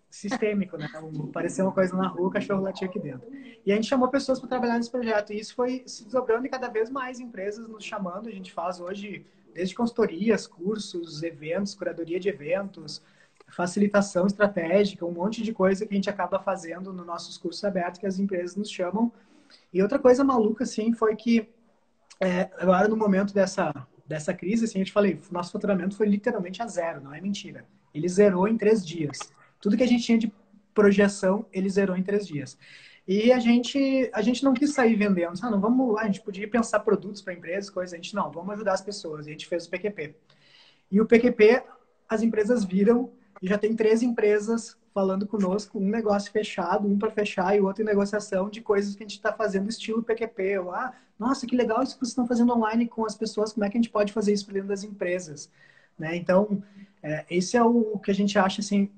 Sistêmico, né? Apareceu uma coisa na rua, o cachorro latia aqui dentro. E a gente chamou pessoas para trabalhar nesse projeto. E isso foi se desdobrando e cada vez mais empresas nos chamando. A gente faz hoje, desde consultorias, cursos, eventos, curadoria de eventos, facilitação estratégica, um monte de coisa que a gente acaba fazendo nos nossos cursos abertos que as empresas nos chamam. E outra coisa maluca, assim, foi que agora no momento dessa crise, assim, a gente falei, nosso faturamento foi literalmente a zero, não é mentira. Ele zerou em 3 dias. Tudo que a gente tinha de projeção, ele zerou em 3 dias. E a gente não quis sair vendendo. Não vamos, a gente podia pensar produtos para empresas, coisas. A gente não, vamos ajudar as pessoas. E a gente fez o PQP. E o PQP, as empresas viram e já tem 3 empresas falando conosco, um negócio fechado, um para fechar e o outro em negociação de coisas que a gente está fazendo estilo PQP. Ou, nossa, que legal isso que vocês estão fazendo online com as pessoas, como é que a gente pode fazer isso dentro das empresas? Né? Então, esse é o que a gente acha assim,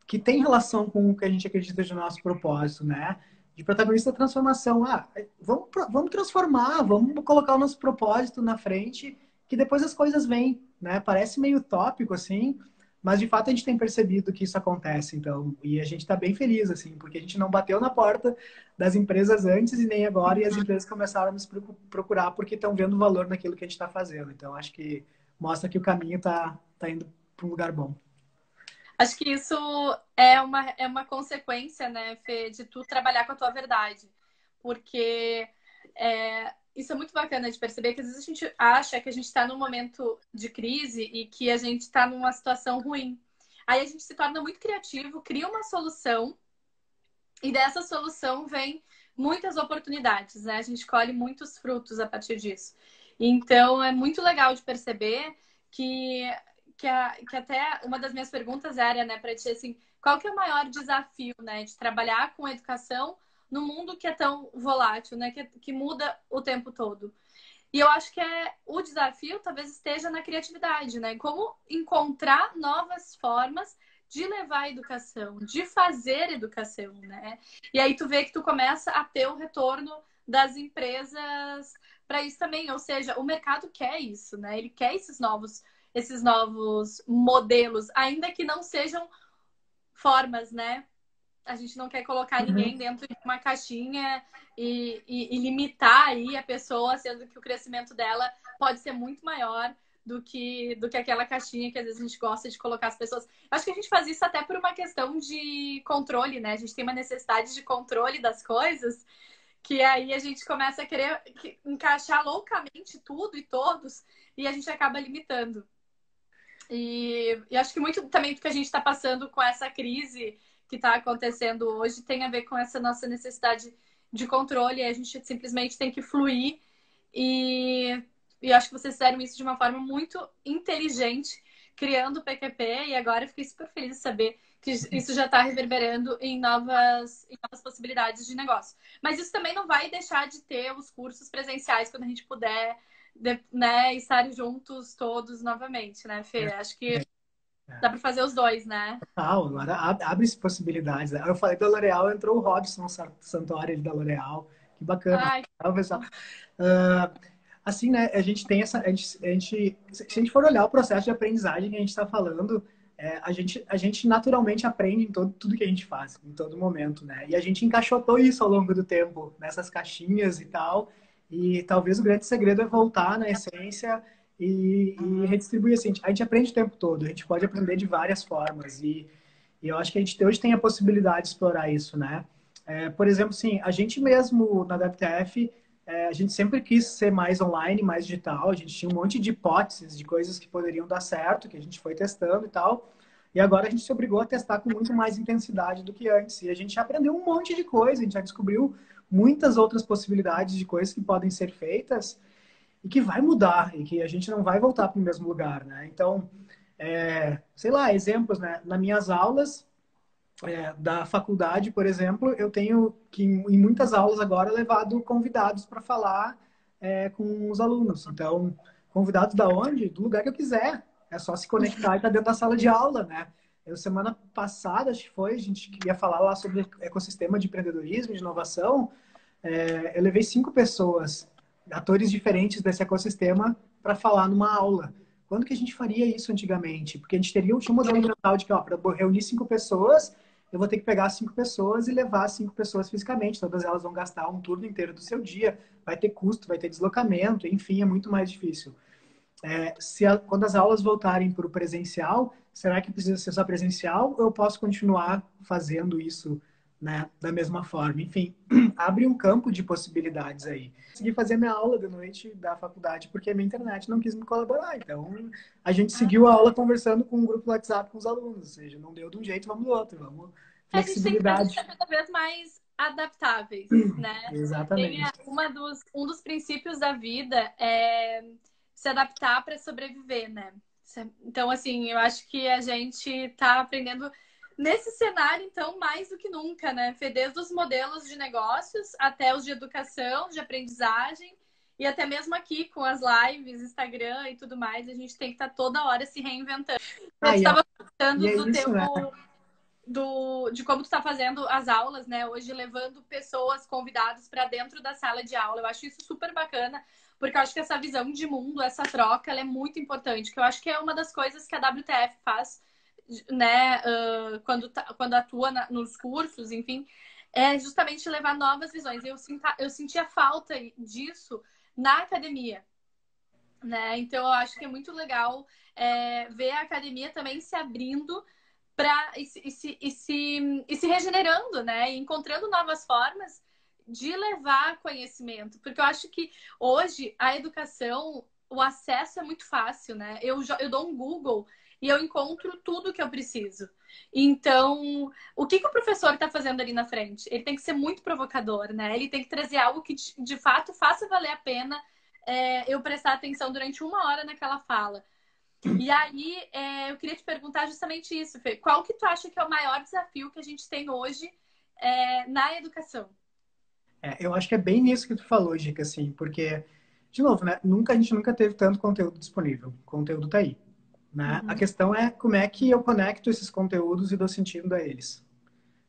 que tem relação com o que a gente acredita de nosso propósito, né? De protagonista da transformação. Vamos transformar, vamos colocar o nosso propósito na frente, que depois as coisas vêm, né? Parece meio utópico, assim, mas de fato a gente tem percebido que isso acontece, então, e a gente está bem feliz, assim, porque a gente não bateu na porta das empresas antes e nem agora, e as empresas começaram a nos procurar porque estão vendo o valor naquilo que a gente está fazendo. Então, acho que mostra que o caminho está indo para um lugar bom. Acho que isso é uma consequência, né, Fê, de tu trabalhar com a tua verdade. Porque isso é muito bacana de perceber que às vezes a gente acha que a gente está num momento de crise e que a gente está numa situação ruim. Aí a gente se torna muito criativo, cria uma solução e dessa solução vem muitas oportunidades, né? A gente colhe muitos frutos a partir disso. Então é muito legal de perceber que, que até uma das minhas perguntas era, né, para ti, assim, qual que é o maior desafio, né, de trabalhar com educação no mundo que é tão volátil, né, que muda o tempo todo. E eu acho que o desafio talvez esteja na criatividade, né? Como encontrar novas formas de levar a educação, de fazer educação, né? E aí tu vê que tu começa a ter o retorno das empresas para isso também, ou seja, o mercado quer isso, né? Ele quer esses novos modelos, ainda que não sejam formas, né? A gente não quer colocar ninguém Uhum. dentro de uma caixinha e limitar aí a pessoa, sendo que o crescimento dela pode ser muito maior do que aquela caixinha que às vezes a gente gosta de colocar as pessoas. Acho que a gente faz isso até por uma questão de controle, né? A gente tem uma necessidade de controle das coisas, que aí a gente começa a querer encaixar loucamente tudo e todos, e a gente acaba limitando. E acho que muito também do que a gente está passando com essa crise que está acontecendo hoje tem a ver com essa nossa necessidade de controle. A gente simplesmente tem que fluir e eu acho que vocês fizeram isso de uma forma muito inteligente, criando o PQP, e agora eu fiquei super feliz de saber que isso já está reverberando em novas possibilidades de negócio. Mas isso também não vai deixar de ter os cursos presenciais quando a gente puder, né, estar juntos todos novamente, né, Fê? É, Acho que é. dá para fazer os dois, né? Agora abre-se possibilidades, né? Eu falei da L'Oréal, entrou o Robson Santori da L'Oréal. Que bacana. Ai, Pessoal. Assim, né, a gente tem essa. Se a gente for olhar o processo de aprendizagem que a gente está falando, a gente naturalmente aprende em tudo que a gente faz, em todo momento, né? E a gente encaixotou isso ao longo do tempo, nessas caixinhas e tal. E talvez o grande segredo é voltar na essência e redistribuir. Assim, a gente aprende o tempo todo, a gente pode aprender de várias formas. E eu acho que a gente hoje tem a possibilidade de explorar isso, né? Por exemplo, sim, a gente mesmo na WTF a gente sempre quis ser mais online, mais digital. A gente tinha um monte de hipóteses de coisas que poderiam dar certo, que a gente foi testando e tal. E agora a gente se obrigou a testar com muito mais intensidade do que antes. E a gente aprendeu um monte de coisa, a gente já descobriu muitas outras possibilidades de coisas que podem ser feitas e que vai mudar e que a gente não vai voltar para o mesmo lugar, né? Então, sei lá, exemplos, né? Nas minhas aulas, da faculdade, por exemplo, eu tenho que, em muitas aulas agora, levado convidados para falar com os alunos. Então, convidados da onde? Do lugar que eu quiser. É só se conectar e estar dentro da sala de aula, né? Semana passada, acho que foi, a gente queria falar lá sobre ecossistema de empreendedorismo, de inovação. Eu levei 5 pessoas, atores diferentes desse ecossistema, para falar numa aula. Quando que a gente faria isso antigamente? Porque a gente tinha um modelo mental de que, para reunir 5 pessoas, eu vou ter que pegar 5 pessoas e levar 5 pessoas fisicamente. Todas elas vão gastar um turno inteiro do seu dia, vai ter custo, vai ter deslocamento, enfim, é muito mais difícil. Quando as aulas voltarem para o presencial, será que precisa ser só presencial ou eu posso continuar fazendo isso, né, da mesma forma? Enfim, abre um campo de possibilidades aí. Consegui fazer minha aula de noite da faculdade porque a minha internet não quis me colaborar. Então, a gente seguiu a aula conversando com um grupo do WhatsApp com os alunos. Ou seja, não deu de um jeito, vamos do outro. Vamos a gente tem que flexibilidade. ser cada vez mais adaptáveis, né? Exatamente. Um dos princípios da vida é se adaptar para sobreviver, né? Então, assim, eu acho que a gente está aprendendo nesse cenário, então, mais do que nunca, né? Desde os modelos de negócios até os de educação, de aprendizagem e até mesmo aqui com as lives, Instagram e tudo mais, a gente tem que estar toda hora se reinventando. Eu estava E falando é isso, né? de como tu está fazendo as aulas, né? Hoje levando pessoas, convidados para dentro da sala de aula. Eu acho isso super bacana, porque eu acho que essa visão de mundo, essa troca, ela é muito importante. Que eu acho que é uma das coisas que a WTF faz, né? Quando atua nos cursos, enfim, é justamente levar novas visões. Eu sentia falta disso na academia. Né? Então, eu acho que é muito legal ver a academia também se abrindo e se regenerando, né? E encontrando novas formas de levar conhecimento. Porque eu acho que hoje a educação, o acesso é muito fácil, né? Eu dou um Google e eu encontro tudo que eu preciso. Então, o que o professor está fazendo ali na frente? Ele tem que ser muito provocador, né? Ele tem que trazer algo que de fato faça valer a pena eu prestar atenção durante 1 hora naquela fala. E aí, eu queria te perguntar justamente isso, Fê. Qual que tu acha que é o maior desafio que a gente tem hoje na educação? Eu acho que é bem nisso que tu falou, Gica, assim, porque, de novo, né? A gente nunca teve tanto conteúdo disponível. O conteúdo tá aí, né? A Uhum. questão é como é que eu conecto esses conteúdos e dou sentido a eles.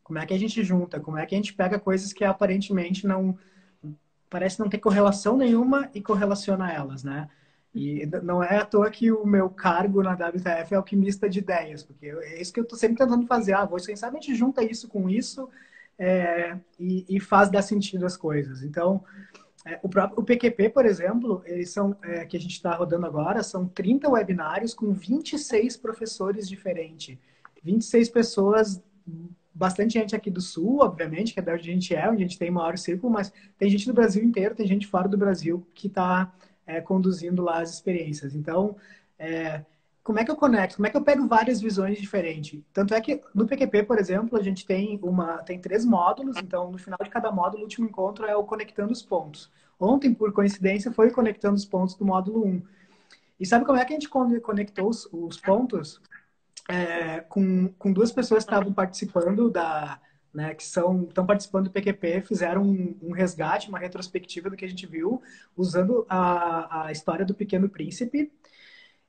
Como é que a gente junta? Como é que a gente pega coisas que aparentemente não parece não ter correlação nenhuma e correlaciona elas, né? E não é à toa que o meu cargo na WTF é alquimista de ideias, porque é isso que eu estou sempre tentando fazer. Quem sabe a gente junta isso com isso e faz dar sentido às coisas. Então, o PQP, por exemplo, eles são, que a gente está rodando agora, são 30 webinários com 26 professores diferentes. 26 pessoas, bastante gente aqui do Sul, obviamente, que é da onde a gente onde a gente tem maior círculo, mas tem gente do Brasil inteiro, tem gente fora do Brasil que está conduzindo lá as experiências. Então, como é que eu conecto? Como é que eu pego várias visões diferentes? Tanto é que no PQP, por exemplo, a gente tem 3 módulos, então no final de cada módulo, o último encontro é o conectando os pontos. Ontem, por coincidência, foi conectando os pontos do módulo 1. E sabe como é que a gente conectou os pontos? Com 2 pessoas que estavam participando né, que estão participando do PQP, fizeram um resgate, uma retrospectiva do que a gente viu, usando a história do Pequeno Príncipe.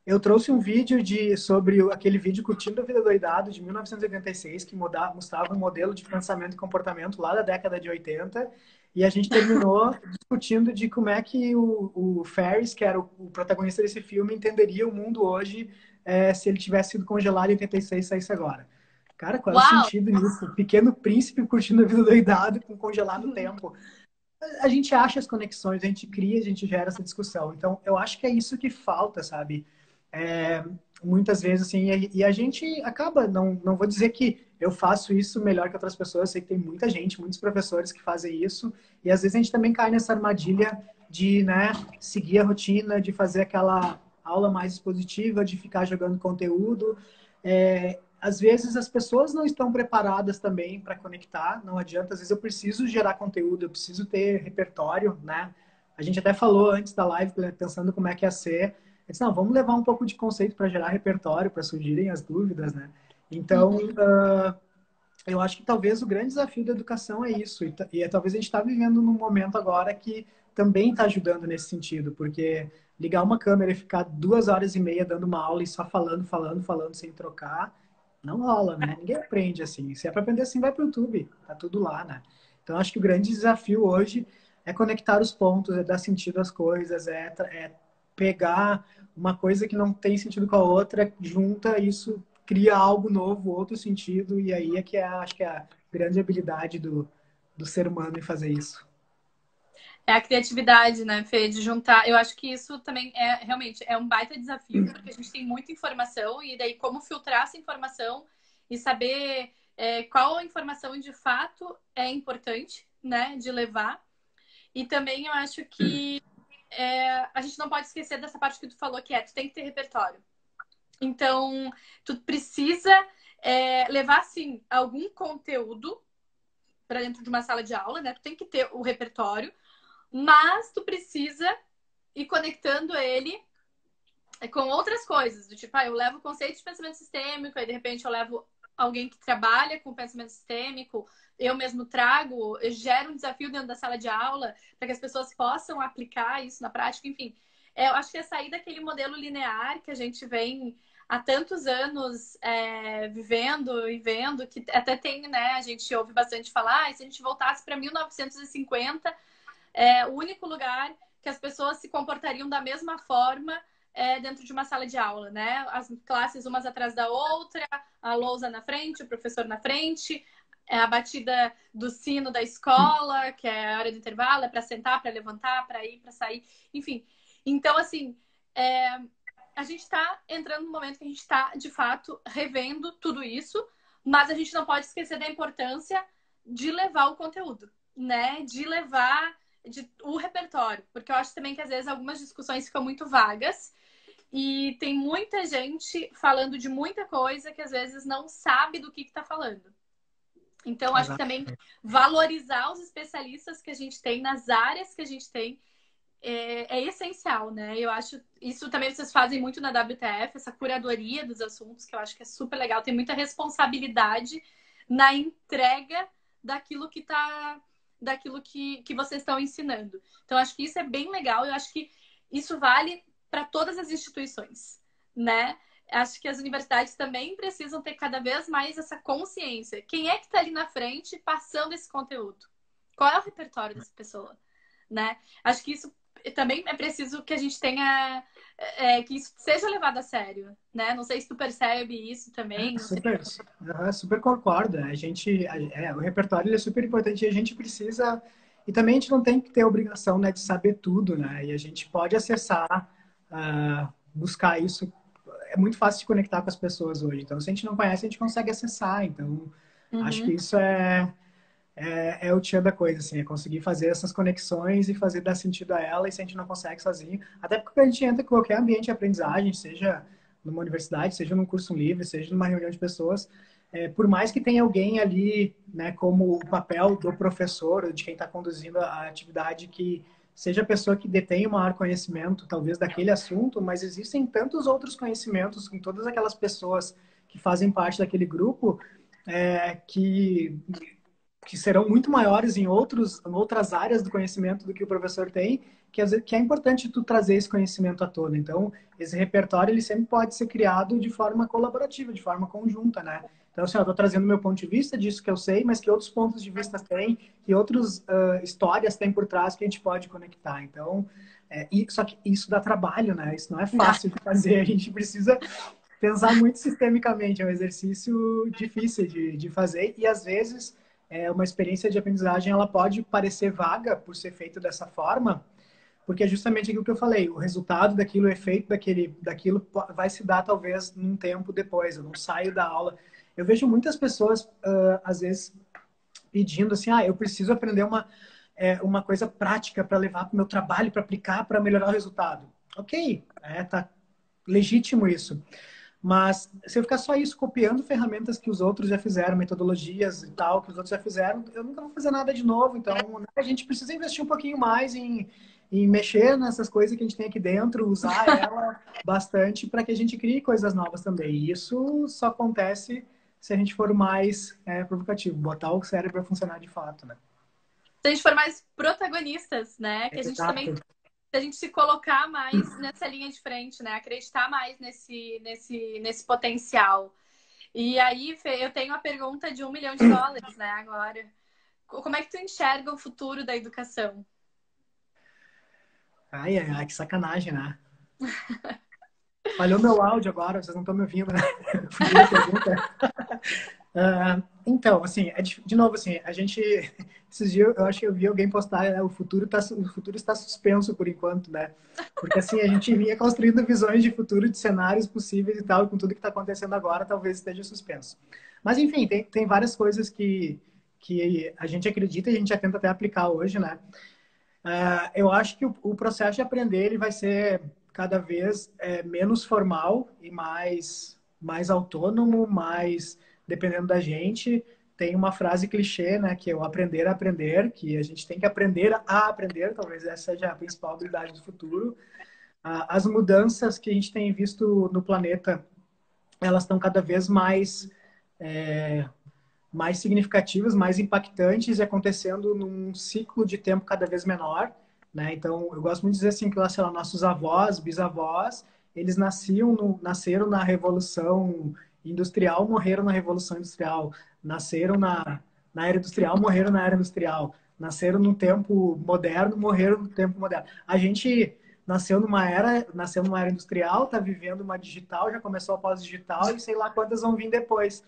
Eu trouxe um vídeo sobre aquele vídeo Curtindo a Vida Doidado, de 1986, que mostrava um modelo de pensamento e comportamento lá da década de 80. E a gente terminou discutindo de como é que o Ferris, que era o protagonista desse filme, entenderia o mundo hoje se ele tivesse sido congelado em 86 e saísse agora. Cara, qual é o Uau! sentido nisso? O Pequeno Príncipe curtindo a vida doidado com congelar no tempo. A gente acha as conexões, a gente cria, a gente gera essa discussão. Então, eu acho que é isso que falta, sabe? É, muitas vezes, assim, e a gente acaba, não vou dizer que eu faço isso melhor que outras pessoas, eu sei que tem muita gente, muitos professores que fazem isso, e às vezes a gente também cai nessa armadilha de, né, seguir a rotina, de fazer aquela aula mais expositiva, de ficar jogando conteúdo. Às vezes as pessoas não estão preparadas também para conectar, não adianta, às vezes eu preciso gerar conteúdo, eu preciso ter repertório, né? A gente até falou antes da live, pensando como é que ia ser. Eu disse, não, vamos levar um pouco de conceito para gerar repertório, para surgirem as dúvidas, né? Então, eu acho que talvez o grande desafio da educação é isso. Talvez a gente está vivendo num momento agora que também está ajudando nesse sentido, porque ligar uma câmera e ficar 2 horas e meia dando uma aula e só falando, falando, falando, sem trocar, não rola, né? Ninguém aprende assim. Se é para aprender assim, vai para o YouTube. Tá tudo lá, né? Então, acho que o grande desafio hoje é conectar os pontos, é dar sentido às coisas, é pegar uma coisa que não tem sentido com a outra, junta isso, cria algo novo, outro sentido, e aí é que acho que é a grande habilidade do ser humano em fazer isso. É a criatividade, né, Fê, de juntar. Eu acho que isso também é realmente é um baita desafio, porque a gente tem muita informação e daí como filtrar essa informação e saber qual a informação de fato é importante, né, de levar. E também eu acho que a gente não pode esquecer dessa parte que tu falou, que tu tem que ter repertório. Então, tu precisa levar, sim, algum conteúdo para dentro de uma sala de aula, né? Tu tem que ter o repertório, mas tu precisa ir conectando ele com outras coisas, do tipo, eu levo o conceito de pensamento sistêmico, aí de repente eu levo alguém que trabalha com pensamento sistêmico, eu mesmo trago, eu gero um desafio dentro da sala de aula para que as pessoas possam aplicar isso na prática, enfim. Eu acho que é sair daquele modelo linear que a gente vem há tantos anos vivendo e vendo, que até tem, né, a gente ouve bastante falar, se a gente voltasse para 1950, o único lugar que as pessoas se comportariam da mesma forma dentro de uma sala de aula, né? As classes umas atrás da outra, a lousa na frente, o professor na frente, a batida do sino da escola, que é a hora do intervalo, é para sentar, para levantar, para ir, para sair, enfim. Então, assim, a gente está entrando no momento que a gente está, de fato, revendo tudo isso, mas a gente não pode esquecer da importância de levar o conteúdo, né? De levar o repertório, porque eu acho também que às vezes algumas discussões ficam muito vagas e tem muita gente falando de muita coisa que às vezes não sabe do que está falando. Então, acho que Exato. também valorizar os especialistas que a gente tem nas áreas que a gente tem é essencial, né? Eu acho isso também vocês fazem muito na WTF, essa curadoria dos assuntos, que eu acho que é super legal, tem muita responsabilidade na entrega daquilo que vocês estão ensinando. Então, acho que isso é bem legal, eu acho que isso vale para todas as instituições, né? Acho que as universidades também precisam ter cada vez mais essa consciência. Quem é que está ali na frente passando esse conteúdo? Qual é o repertório dessa pessoa? Né? Acho que isso também é preciso que a gente tenha que isso seja levado a sério, né? Não sei se tu percebe isso também. Super concordo. O repertório ele é super importante e a gente precisa. E também a gente não tem que ter a obrigação, né, de saber tudo, né? E a gente pode acessar, buscar isso. É muito fácil de conectar com as pessoas hoje. Então, se a gente não conhece, a gente consegue acessar. Então, acho que Uhum. isso é o tchan da coisa, assim, é conseguir fazer essas conexões e fazer dar sentido a ela, e se a gente não consegue sozinho, até porque a gente entra em qualquer ambiente de aprendizagem, seja numa universidade, seja num curso livre, seja numa reunião de pessoas, por mais que tenha alguém ali, né, como o papel do professor, ou de quem está conduzindo a atividade, que seja a pessoa que detém o maior conhecimento, talvez, daquele assunto, mas existem tantos outros conhecimentos com todas aquelas pessoas que fazem parte daquele grupo, que serão muito maiores em outras áreas do conhecimento do que o professor tem, que é importante tu trazer esse conhecimento à tona. Então, esse repertório ele sempre pode ser criado de forma colaborativa, de forma conjunta, né? Então, assim, eu estou trazendo meu ponto de vista disso que eu sei, mas que outros pontos de vista tem, que outras histórias tem por trás que a gente pode conectar. Então, só que isso dá trabalho, né? Isso não é fácil de fazer. A gente precisa pensar muito sistemicamente. É um exercício difícil de fazer e, às vezes, uma experiência de aprendizagem ela pode parecer vaga por ser feita dessa forma, porque é justamente aquilo que eu falei, o resultado daquilo, o efeito daquilo vai se dar talvez num tempo depois. Eu não saio da aula. Eu vejo muitas pessoas, às vezes, pedindo assim, eu preciso aprender uma coisa prática para levar para o meu trabalho, para aplicar, para melhorar o resultado. Ok, tá legítimo isso. Mas se eu ficar só isso, copiando ferramentas que os outros já fizeram, metodologias e tal, que os outros já fizeram, eu nunca vou fazer nada de novo. Então, né, a gente precisa investir um pouquinho mais em mexer nessas coisas que a gente tem aqui dentro, usar ela bastante para que a gente crie coisas novas também. E isso só acontece se a gente for mais provocativo, botar o cérebro para funcionar de fato, né? Se a gente for mais protagonistas, né? Que a gente também, Exato. se a gente se colocar mais nessa linha de frente, né? Acreditar mais nesse potencial. E aí, Fê, eu tenho a pergunta de US$ 1 milhão, né? Agora, como é que tu enxerga o futuro da educação? Ai, ai, ai, que sacanagem, né? Falhou meu áudio agora, vocês não estão me ouvindo, né? Fugiu da pergunta. Então, assim, de novo, assim, a gente, esses dias eu acho que eu vi alguém postar, o futuro está suspenso por enquanto, né? Porque assim, a gente vinha construindo visões de futuro, de cenários possíveis e tal, e com tudo que está acontecendo agora, talvez esteja suspenso. Mas, enfim, tem várias coisas que a gente acredita e a gente já tenta até aplicar hoje, né? Eu acho que o processo de aprender ele vai ser cada vez menos formal e mais autônomo, mais dependendo da gente. Tem uma frase clichê, né, que é o aprender a aprender, que a gente tem que aprender a aprender, talvez essa seja a principal habilidade do futuro. As mudanças que a gente tem visto no planeta, elas estão cada vez mais significativas, mais impactantes e acontecendo num ciclo de tempo cada vez menor, né? Então, eu gosto muito de dizer assim que, sei lá, nossos avós, bisavós, eles nasceram na Revolução Industrial, morreram na Revolução Industrial, nasceram na Era Industrial, morreram na Era Industrial, nasceram no tempo moderno, morreram no tempo moderno. A gente nasceu numa era industrial, está vivendo uma digital, já começou a pós-digital e sei lá quantas vão vir depois.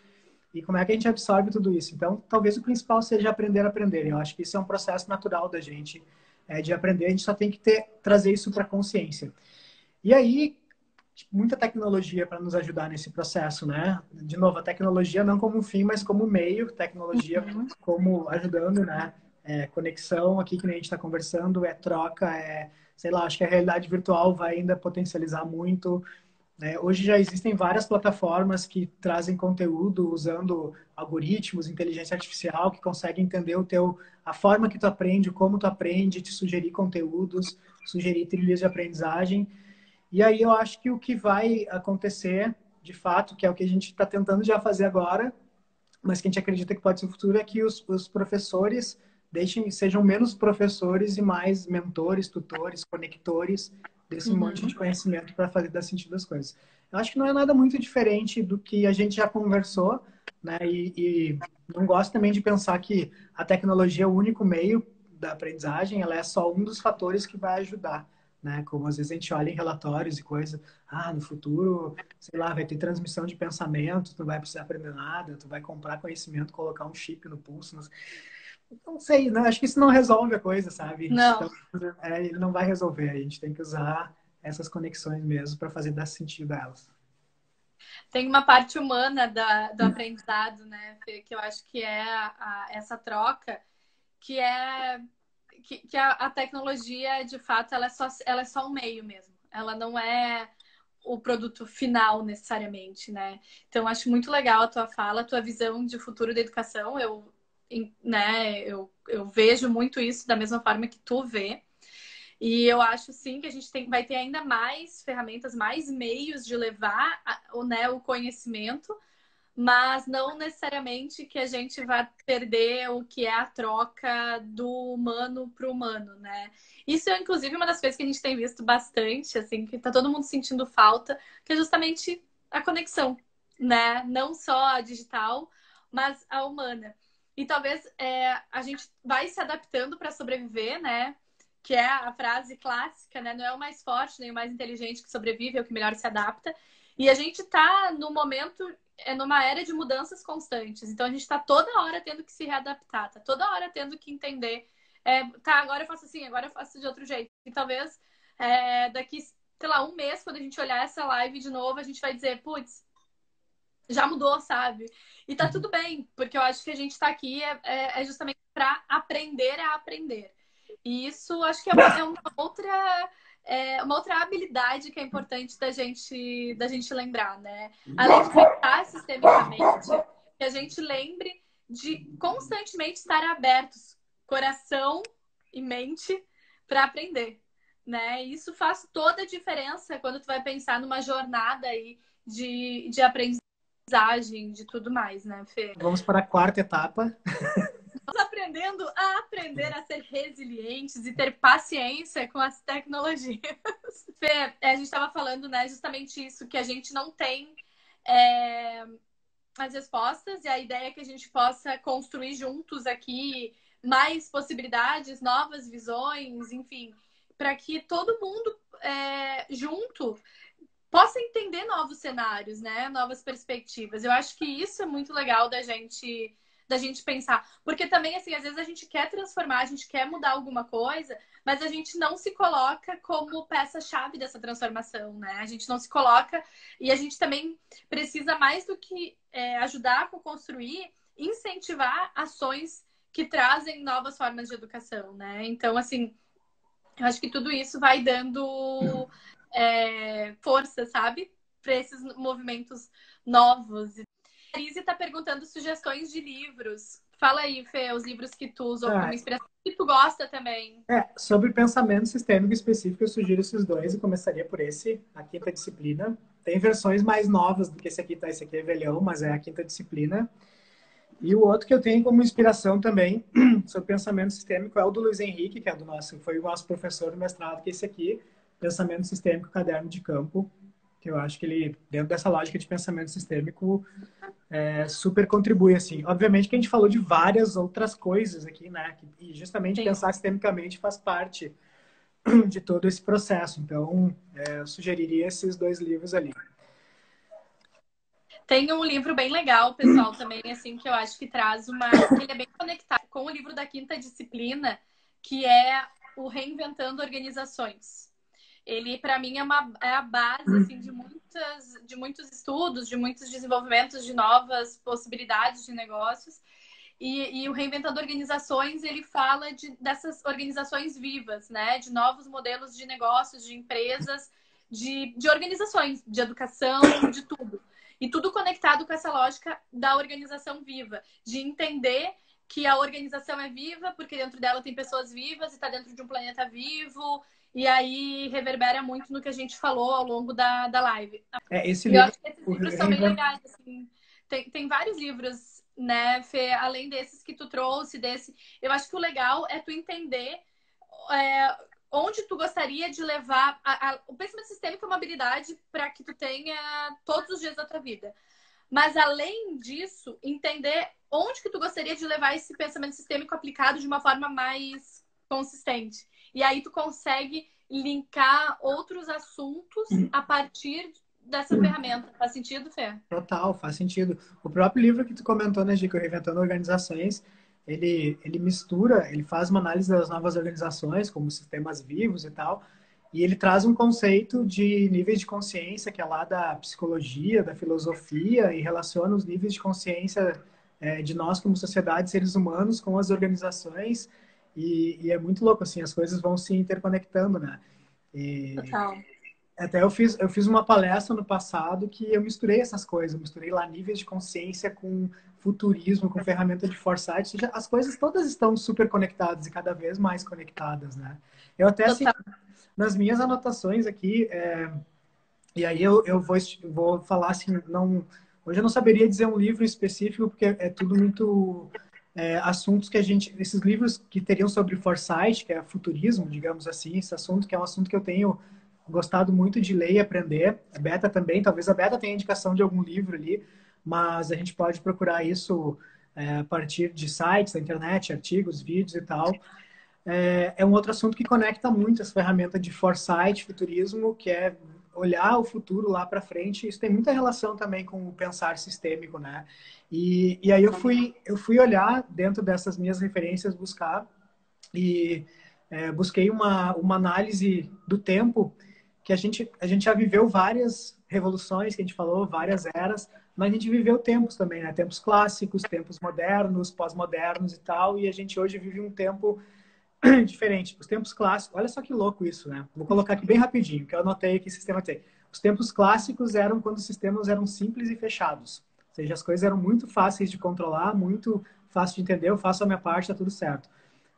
E como é que a gente absorve tudo isso? Então, talvez o principal seja aprender a aprender. Eu acho que isso é um processo natural da gente, de aprender. A gente só tem que trazer isso para a consciência. E aí, muita tecnologia para nos ajudar nesse processo, né? De novo, a tecnologia não como um fim, mas como meio. Tecnologia como ajudando, né? Conexão aqui que nem a gente está conversando, troca, sei lá, acho que a realidade virtual vai ainda potencializar muito. Hoje já existem várias plataformas que trazem conteúdo usando algoritmos, inteligência artificial, que conseguem entender a forma que tu aprende, como tu aprende, te sugerir conteúdos, sugerir trilhas de aprendizagem. E aí eu acho que o que vai acontecer, de fato, que é o que a gente está tentando já fazer agora, mas que a gente acredita que pode ser o futuro, é que os professores sejam menos professores e mais mentores, tutores, conectores desse monte de conhecimento para fazer dar sentido às coisas. Eu acho que não é nada muito diferente do que a gente já conversou, né? E não gosto também de pensar que a tecnologia é o único meio da aprendizagem, ela é só um dos fatores que vai ajudar, né? Como às vezes a gente olha em relatórios e coisa, no futuro, sei lá, vai ter transmissão de pensamento, tu não vai precisar aprender nada, tu vai comprar conhecimento, colocar um chip no pulso. Não sei, não, acho que isso não resolve a coisa, sabe? Não. Então, ele não vai resolver. A gente tem que usar essas conexões mesmo para fazer dar sentido a elas. Tem uma parte humana do aprendizado, né, Fê, que eu acho que é essa troca, que é que a tecnologia, de fato, ela é só um meio mesmo. Ela não é o produto final necessariamente, né? Então, acho muito legal a tua fala, a tua visão de futuro da educação. Eu vejo muito isso da mesma forma que tu vê. E eu acho sim que a gente vai ter ainda mais ferramentas, mais meios de levar o conhecimento, mas não necessariamente que a gente vai perder o que é a troca do humano para o humano, né? Isso é, inclusive, uma das coisas que a gente tem visto bastante, assim, que tá todo mundo sentindo falta, que é justamente a conexão, né? Não só a digital, mas a humana. E talvez a gente vai se adaptando para sobreviver, né? Que é a frase clássica, né? Não é o mais forte nem o mais inteligente que sobrevive, é o que melhor se adapta. E a gente tá no momento numa era de mudanças constantes. Então a gente está toda hora tendo que se readaptar, tá toda hora tendo que entender. Tá, agora eu faço assim, agora eu faço de outro jeito. E talvez daqui, sei lá, um mês, quando a gente olhar essa live de novo, a gente vai dizer, putz, já mudou, sabe? E tá tudo bem, porque eu acho que a gente tá aqui justamente para aprender a aprender. E isso acho que uma outra habilidade que é importante da gente lembrar, né? Além de pensar sistemicamente, que a gente lembre de constantemente estar abertos, coração e mente, para aprender, né? E isso faz toda a diferença quando tu vai pensar numa jornada aí de aprendizagem, de tudo mais, né, Fê? Vamos para a quarta etapa. Aprendendo a aprender a ser resilientes e ter paciência com as tecnologias. Fê, a gente estava falando, né, justamente isso, que a gente não tem as respostas e a ideia é que a gente possa construir juntos aqui mais possibilidades, novas visões, enfim, para que todo mundo junto possa entender novos cenários, né? Novas perspectivas. Eu acho que isso é muito legal da gente pensar, porque também assim, às vezes a gente quer transformar, a gente quer mudar alguma coisa, mas a gente não se coloca como peça-chave dessa transformação, né? A gente não se coloca e a gente também precisa mais do que ajudar a construir, incentivar ações que trazem novas formas de educação, né? Então, assim, eu acho que tudo isso vai dando força, sabe? Para esses movimentos novos. A Lise está perguntando sugestões de livros. Fala aí, Fê, os livros que tu usou como inspiração, que tu gosta também. Sobre pensamento sistêmico específico, eu sugiro esses dois. Eu começaria por esse, a quinta disciplina. Tem versões mais novas do que esse aqui, tá? Esse aqui é velhão, mas é a quinta disciplina. E o outro que eu tenho como inspiração também sobre pensamento sistêmico é o do Luiz Henrique, que é foi o nosso professor do mestrado, que é esse aqui, Pensamento Sistêmico, Caderno de Campo, que eu acho que ele, dentro dessa lógica de pensamento sistêmico, super contribui, assim. Obviamente que a gente falou de várias outras coisas aqui, né? E justamente Sim. pensar sistemicamente faz parte de todo esse processo. Então, eu sugeriria esses dois livros ali. Tem um livro bem legal, pessoal, também, assim, que eu acho que traz que ele é bem conectado com o livro da quinta disciplina, que é o Reinventando Organizações. Ele, para mim, é a base assim, de muitos estudos, de muitos desenvolvimentos de novas possibilidades de negócios. E o Reinventando Organizações, ele fala dessas organizações vivas, né? De novos modelos de negócios, de empresas, de organizações, de educação, de tudo. E tudo conectado com essa lógica da organização viva, de entender que a organização é viva porque dentro dela tem pessoas vivas e está dentro de um planeta vivo. E aí reverbera muito no que a gente falou ao longo da live. Esse E eu livro, acho que esses livros são bem legais, assim. Tem vários livros, né, Fê, além desses que tu trouxe, desse. Eu acho que o legal é tu entender onde tu gostaria de levar. O pensamento sistêmico é uma habilidade para que tu tenha todos os dias da tua vida. Mas além disso, entender onde que tu gostaria de levar esse pensamento sistêmico aplicado de uma forma mais consistente. E aí tu consegue linkar outros assuntos a partir dessa ferramenta. Faz sentido, Fê? Total, faz sentido. O próprio livro que tu comentou, né, Gico, Reinventando Organizações, ele mistura, ele faz uma análise das novas organizações, como sistemas vivos e tal, e ele traz um conceito de níveis de consciência, que é lá da psicologia, da filosofia, e relaciona os níveis de consciência de nós como sociedade, seres humanos, com as organizações, e é muito louco, assim, as coisas vão se interconectando, né? E, Total. Até eu fiz uma palestra no passado que eu misturei essas coisas, eu misturei lá níveis de consciência com futurismo, com ferramenta de foresight, ou seja, as coisas todas estão super conectadas e cada vez mais conectadas, né? Eu até, assim, Total. nas minhas anotações aqui, e aí vou falar assim, não, hoje eu não saberia dizer um livro específico, porque é tudo muito assuntos que a gente, esses livros que teriam sobre foresight, que é futurismo, digamos assim, esse assunto que é um assunto que eu tenho gostado muito de ler e aprender. A Beta também, talvez a Beta tenha indicação de algum livro ali, mas a gente pode procurar isso a partir de sites da internet, artigos, vídeos e tal. É um outro assunto que conecta muito essa ferramenta de foresight, futurismo, que é olhar o futuro lá para frente. Isso tem muita relação também com o pensar sistêmico, né? E aí eu fui olhar dentro dessas minhas referências, buscar e busquei uma análise do tempo que a gente já viveu várias revoluções, que a gente falou, várias eras, mas a gente viveu tempos também, né? Tempos clássicos, tempos modernos, pós-modernos e tal, e a gente hoje vive um tempo diferente. Os tempos clássicos, olha só que louco isso, né? Vou colocar aqui bem rapidinho, que eu anotei aqui sistematizei. Os tempos clássicos eram quando os sistemas eram simples e fechados. Ou seja, as coisas eram muito fáceis de controlar, muito fácil de entender, eu faço a minha parte, tá tudo certo.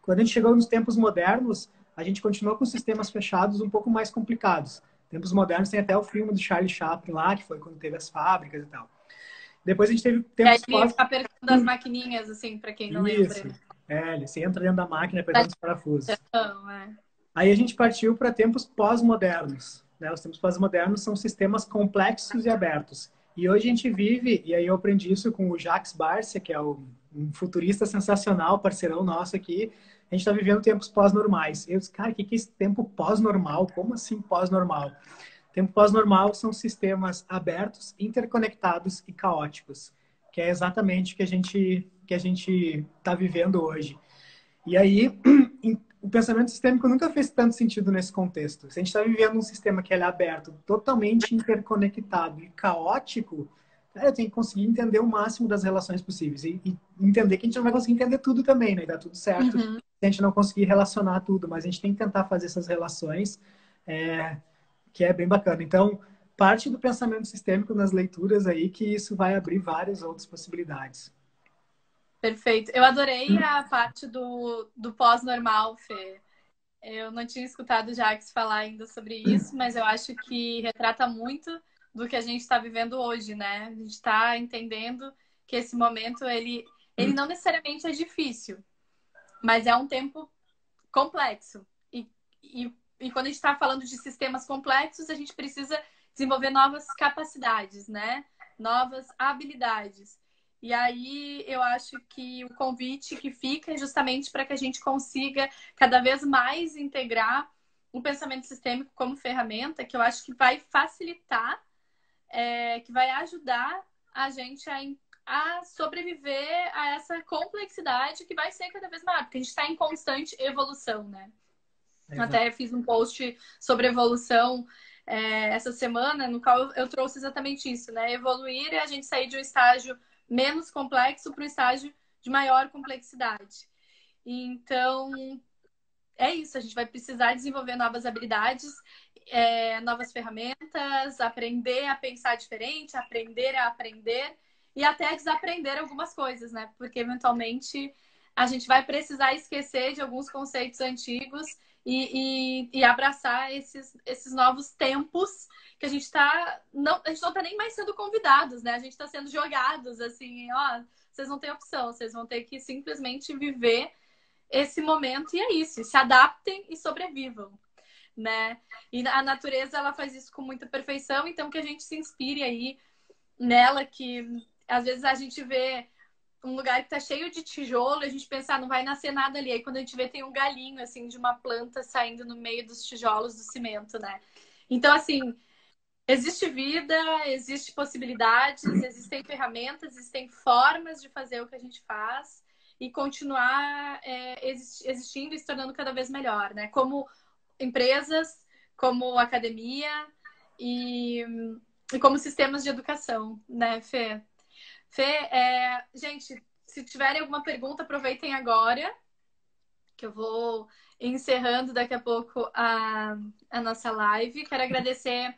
Quando a gente chegou nos tempos modernos, a gente continuou com sistemas fechados um pouco mais complicados. Tempos modernos tem até o filme do Charlie Chaplin lá, que foi quando teve as fábricas e tal. Depois a gente teve E aí tempos ele pós... fica apertando as maquininhas, assim, para quem não lembra. Isso. Você entra dentro da máquina apertando os parafusos. Então, é. Aí a gente partiu para tempos pós-modernos. Né? Os tempos pós-modernos são sistemas complexos e abertos. E hoje a gente vive, e aí eu aprendi isso com o Jacques Barcia, que é um futurista sensacional, parceirão nosso aqui. A gente está vivendo tempos pós-normais. Eu disse, cara, o que é esse tempo pós-normal? Como assim pós-normal? Tempo pós-normal são sistemas abertos, interconectados e caóticos, que é exatamente o que a gente está vivendo hoje. E aí, o pensamento sistêmico nunca fez tanto sentido nesse contexto. Se a gente está vivendo um sistema que é aberto, totalmente interconectado e caótico, cara, eu tenho que conseguir entender o máximo das relações possíveis e entender que a gente não vai conseguir entender tudo também, né? E dá tudo certo Uhum. se a gente não conseguir relacionar tudo, mas a gente tem que tentar fazer essas relações, que é bem bacana. Então, parte do pensamento sistêmico nas leituras aí que isso vai abrir várias outras possibilidades. Perfeito. Eu adorei a parte do pós-normal, Fê. Eu não tinha escutado o Jacques falar ainda sobre isso, mas eu acho que retrata muito do que a gente está vivendo hoje, né? A gente está entendendo que esse momento, ele não necessariamente é difícil, mas é um tempo complexo. E quando a gente está falando de sistemas complexos, a gente precisa desenvolver novas capacidades, né? Novas habilidades. E aí eu acho que o convite que fica é justamente para que a gente consiga cada vez mais integrar o pensamento sistêmico como ferramenta, que eu acho que vai facilitar, que vai ajudar a gente a sobreviver a essa complexidade que vai ser cada vez maior, porque a gente está em constante evolução, né? Exato. Até fiz um post sobre evolução essa semana, no qual eu trouxe exatamente isso, né? Evoluir é a gente sair de um estágio menos complexo para um estágio de maior complexidade. Então, é isso, a gente vai precisar desenvolver novas habilidades, novas ferramentas, aprender a pensar diferente, aprender a aprender e até desaprender algumas coisas, né? Porque eventualmente a gente vai precisar esquecer de alguns conceitos antigos e abraçar esses novos tempos que a gente tá. Não, a gente não tá nem mais sendo convidados, né? A gente está sendo jogados assim, ó, vocês não têm opção, vocês vão ter que simplesmente viver esse momento e é isso, se adaptem e sobrevivam, né? E a natureza ela faz isso com muita perfeição, então que a gente se inspire aí nela, que às vezes a gente vê um lugar que tá cheio de tijolo, e a gente pensa, não vai nascer nada ali. Aí quando a gente vê tem um galinho assim de uma planta saindo no meio dos tijolos do cimento, né? Então assim, existe vida, existe possibilidades, existem ferramentas, existem formas de fazer o que a gente faz e continuar existindo e se tornando cada vez melhor, né? Como empresas, como academia e, e como sistemas de educação, né, Fê? Fê, gente, se tiverem alguma pergunta, aproveitem agora. que eu vou encerrando daqui a pouco a nossa live. Quero agradecer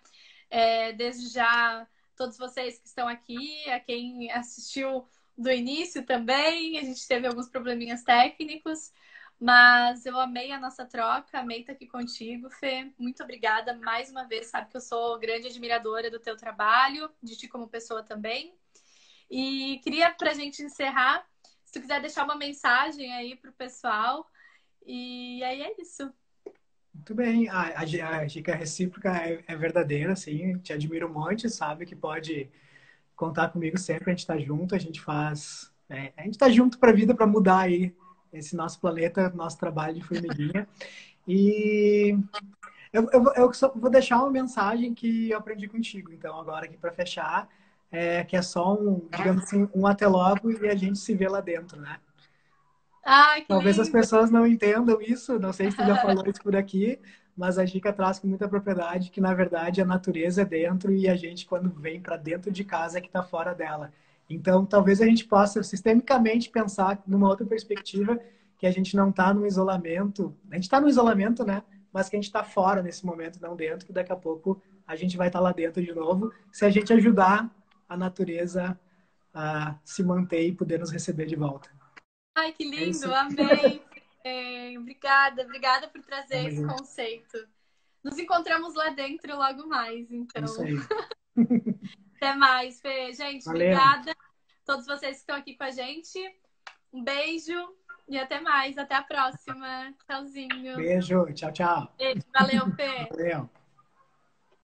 desde já todos vocês que estão aqui, a quem assistiu do início também. A gente teve alguns probleminhas técnicos, mas eu amei a nossa troca, amei estar aqui contigo, Fê. Muito obrigada mais uma vez. Sabe que eu sou grande admiradora do teu trabalho, de ti como pessoa também. E queria, para a gente encerrar, se tu quiser deixar uma mensagem aí pro pessoal. E aí é isso. Muito bem, a dica recíproca é verdadeira, assim, te admiro um monte, sabe que pode contar comigo sempre, a gente tá junto, a gente faz, a gente tá junto para a vida, para mudar aí esse nosso planeta, nosso trabalho de formiguinha. E eu só vou deixar uma mensagem que eu aprendi contigo, então, agora aqui para fechar, que é só digamos assim, um até logo e a gente se vê lá dentro, né? Ai, que Talvez as lindo! pessoas não entendam isso, não sei se tu já falou isso por aqui, mas a dica traz com muita propriedade que, na verdade, a natureza é dentro e a gente, quando vem para dentro de casa, é que está fora dela. Então, talvez a gente possa sistemicamente pensar numa outra perspectiva, que a gente não está no isolamento, a gente está no isolamento, né? Mas que a gente está fora nesse momento, não dentro, que daqui a pouco a gente vai estar lá dentro de novo, se a gente ajudar a natureza a se manter e poder nos receber de volta. Ai, que É isso lindo! aí. Amei! Obrigada, obrigada por trazer Tamo esse junto. conceito. Nos encontramos lá dentro logo mais, É isso então. aí. Até mais, Fê. Gente, Valeu. obrigada. Todos vocês que estão aqui com a gente. Um beijo e até mais. Até a próxima. Tchauzinho. Beijo. Tchau, tchau. Beijo. Valeu, Fê. Valeu.